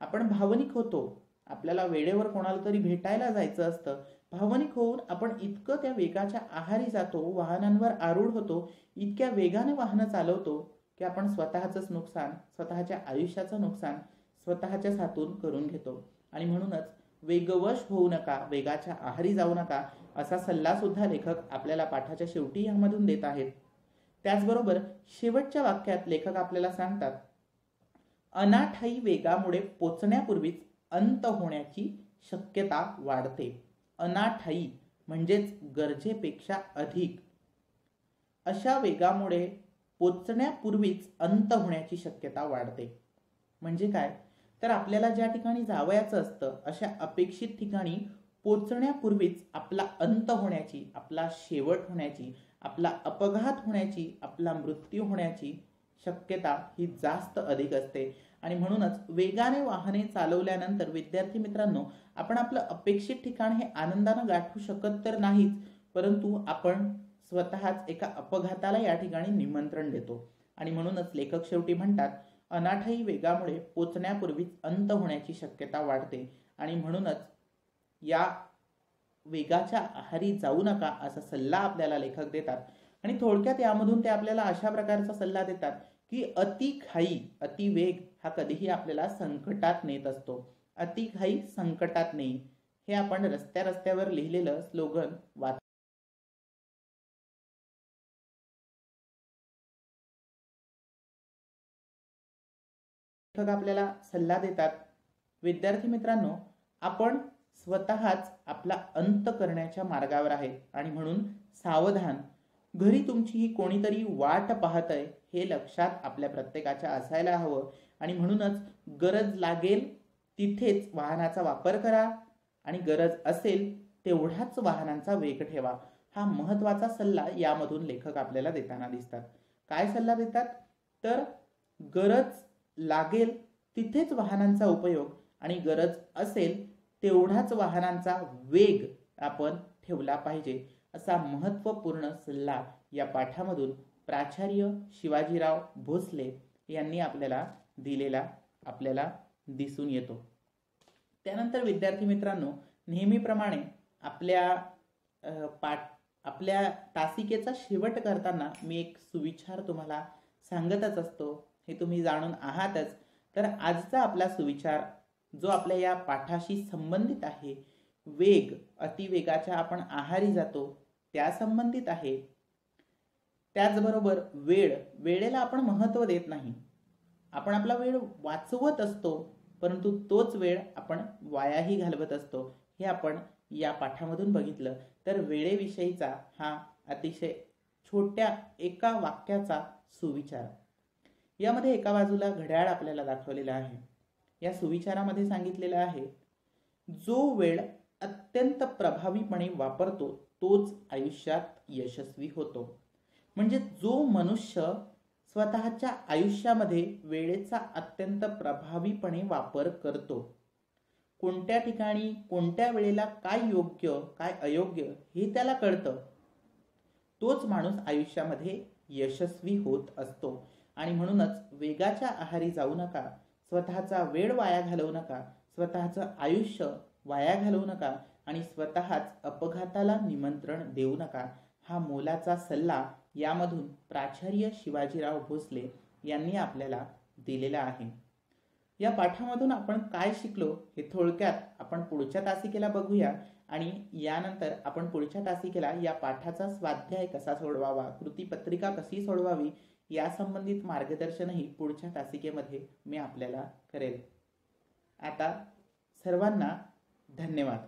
आपण भावनिक होतो, आपल्याला वेळेवर कोणाला तरी भेटायला जायचं असतं, भावनिक होऊन आपण इतकं त्या वेगाच्या आहारी जातो, वाहनांवर आरूढ होतो, इतक्या वेगाने वाहनं चालवतो की आपण स्वतःचंच नुकसान, स्वतःच्या आयुष्याचं नुकसान स्वतःच्याच हातून करून घेतो. आणि म्हणूनच वेगवश होऊ नका, वेगाच्या आहारी जाऊ नका असा सल्ला सुद्धा लेखक आपल्याला पाठाच्या शेवटी यामधून देत आहेत. त्याचबरोबर शेवटच्या वाक्यात लेखक आपल्याला सांगतात अनाठायी वेगामुळे पोचण्यापूर्वीच अंत होण्याची शक्यता वाढते. अनाठायी म्हणजेच गरजेपेक्षा अधिक अशा वेगामुळे पोचण्यापूर्वीच अंत होण्याची शक्यता वाढते. म्हणजे काय, तर आपल्याला ज्या ठिकाणी जावयाचं असतं अशा अपेक्षित ठिकाणी पोचण्यापूर्वीच आपला अंत होण्याची, आपला शेवट होण्याची, आपला अपघात होण्याची, आपला मृत्यू होण्याची शक्यता ही जास्त अधिक असते. आणि म्हणूनच वेगाने वाहने चालवल्यानंतर विद्यार्थी मित्रांनो आपण आपलं अपेक्षित ठिकाण हे आनंदानं गाठू शकत तर नाहीच, परंतु आपण स्वतःच एका अपघाताला या ठिकाणी निमंत्रण देतो. आणि म्हणूनच लेखक शेवटी म्हणतात अनाठायी वेगामुळे पोचण्यापूर्वीच अंत होण्याची शक्यता वाढते. आणि म्हणूनच या वेगाच्या आहारी जाऊ नका असा सल्ला आपल्याला लेखक देतात. आणि थोडक्यात यामधून ते आपल्याला अशा प्रकारचा सल्ला देतात की अति घाई अति वेग हा कधीही आपल्याला संकटात नेत असतो. अति घाई संकटात नेई हे आपण रस्त्यावर लिहिलेलं स्लोगन वाच लेखक आपल्याला सल्ला देतात विद्यार्थी मित्रांनो आपण स्वतःच आपला अंत करण्याच्या मार्गावर आहे. आणि म्हणून सावधान, घरी तुमची ही कोणीतरी वाट पाहतंय हे लक्षात आपल्या प्रत्येकाच्या असायला हवं. आणि म्हणूनच गरज लागेल तिथेच वाहनाचा वापर करा आणि गरज असेल तेवढाच वाहनांचा वेग ठेवा. हा महत्त्वाचा सल्ला यामधून लेखक आपल्याला देताना दिसतात. काय सल्ला देतात? तर गरज लागेल तिथेच वाहनांचा उपयोग आणि गरज असेल तेवढाच वाहनांचा वेग आपण ठेवला पाहिजे, असा महत्त्वपूर्ण सल्ला या पाठामधून प्राचार्य शिवाजीराव भोसले यांनी आपल्याला दिलेला आपल्याला दिसून येतो. त्यानंतर विद्यार्थी मित्रांनो, नेहमीप्रमाणे आपल्या तासिकेचा शेवट करताना मी एक सुविचार तुम्हाला सांगतच असतो, हे तुम्ही जाणून आहातच. तर आजचा आपला सुविचार जो आपल्या या पाठाशी संबंधित आहे, वेग, अतिवेगाच्या आपण आहारी जातो त्या संबंधित आहे. त्याचबरोबर वेळेला आपण महत्त्व देत नाही. आपण आपला वेळ वाचवत असतो, परंतु तोच वेळ आपण वायाही घालवत असतो. हे आपण या पाठामधून बघितलं. तर वेळेविषयीचा हा अतिशय छोट्या एका वाक्याचा सुविचार. यामध्ये एका बाजूला घड्याळ आपल्याला दाखवलेला आहे. या सुविचारामध्ये सांगितलेलं आहे, जो वेळ अत्यंत प्रभावीपणे वापरतो तोच आयुष्यात यशस्वी होतो. म्हणजे जो मनुष्य स्वतःच्या आयुष्यामध्ये वेळेचा अत्यंत प्रभावीपणे वापर करतो, कोणत्या ठिकाणी कोणत्या वेळेला काय योग्य काय अयोग्य हे त्याला कळतं, तोच माणूस आयुष्यामध्ये यशस्वी होत असतो. आणि म्हणूनच वेगाच्या आहारी जाऊ नका, स्वतःचा वेळ वाया घालवू नका, स्वतःचं आयुष्य वाया घालवू नका आणि स्वतःच अपघाताला निमंत्रण देऊ नका. हा मोलाचा सल्ला यामधून प्राचार्य शिवाजीराव भोसले यांनी आपल्याला दिलेला आहे. या पाठामधून आपण काय शिकलो हे थोडक्यात आपण पुढच्या तासिकेला बघूया आणि यानंतर आपण पुढच्या तासिकेला या पाठाचा स्वाध्याय कसा सोडवावा, कृतीपत्रिका कशी सोडवावी या संबंधित मार्गदर्शनही पुढच्या तासिकेमध्ये मी आपल्याला करेल. आता सर्वांना धन्यवाद.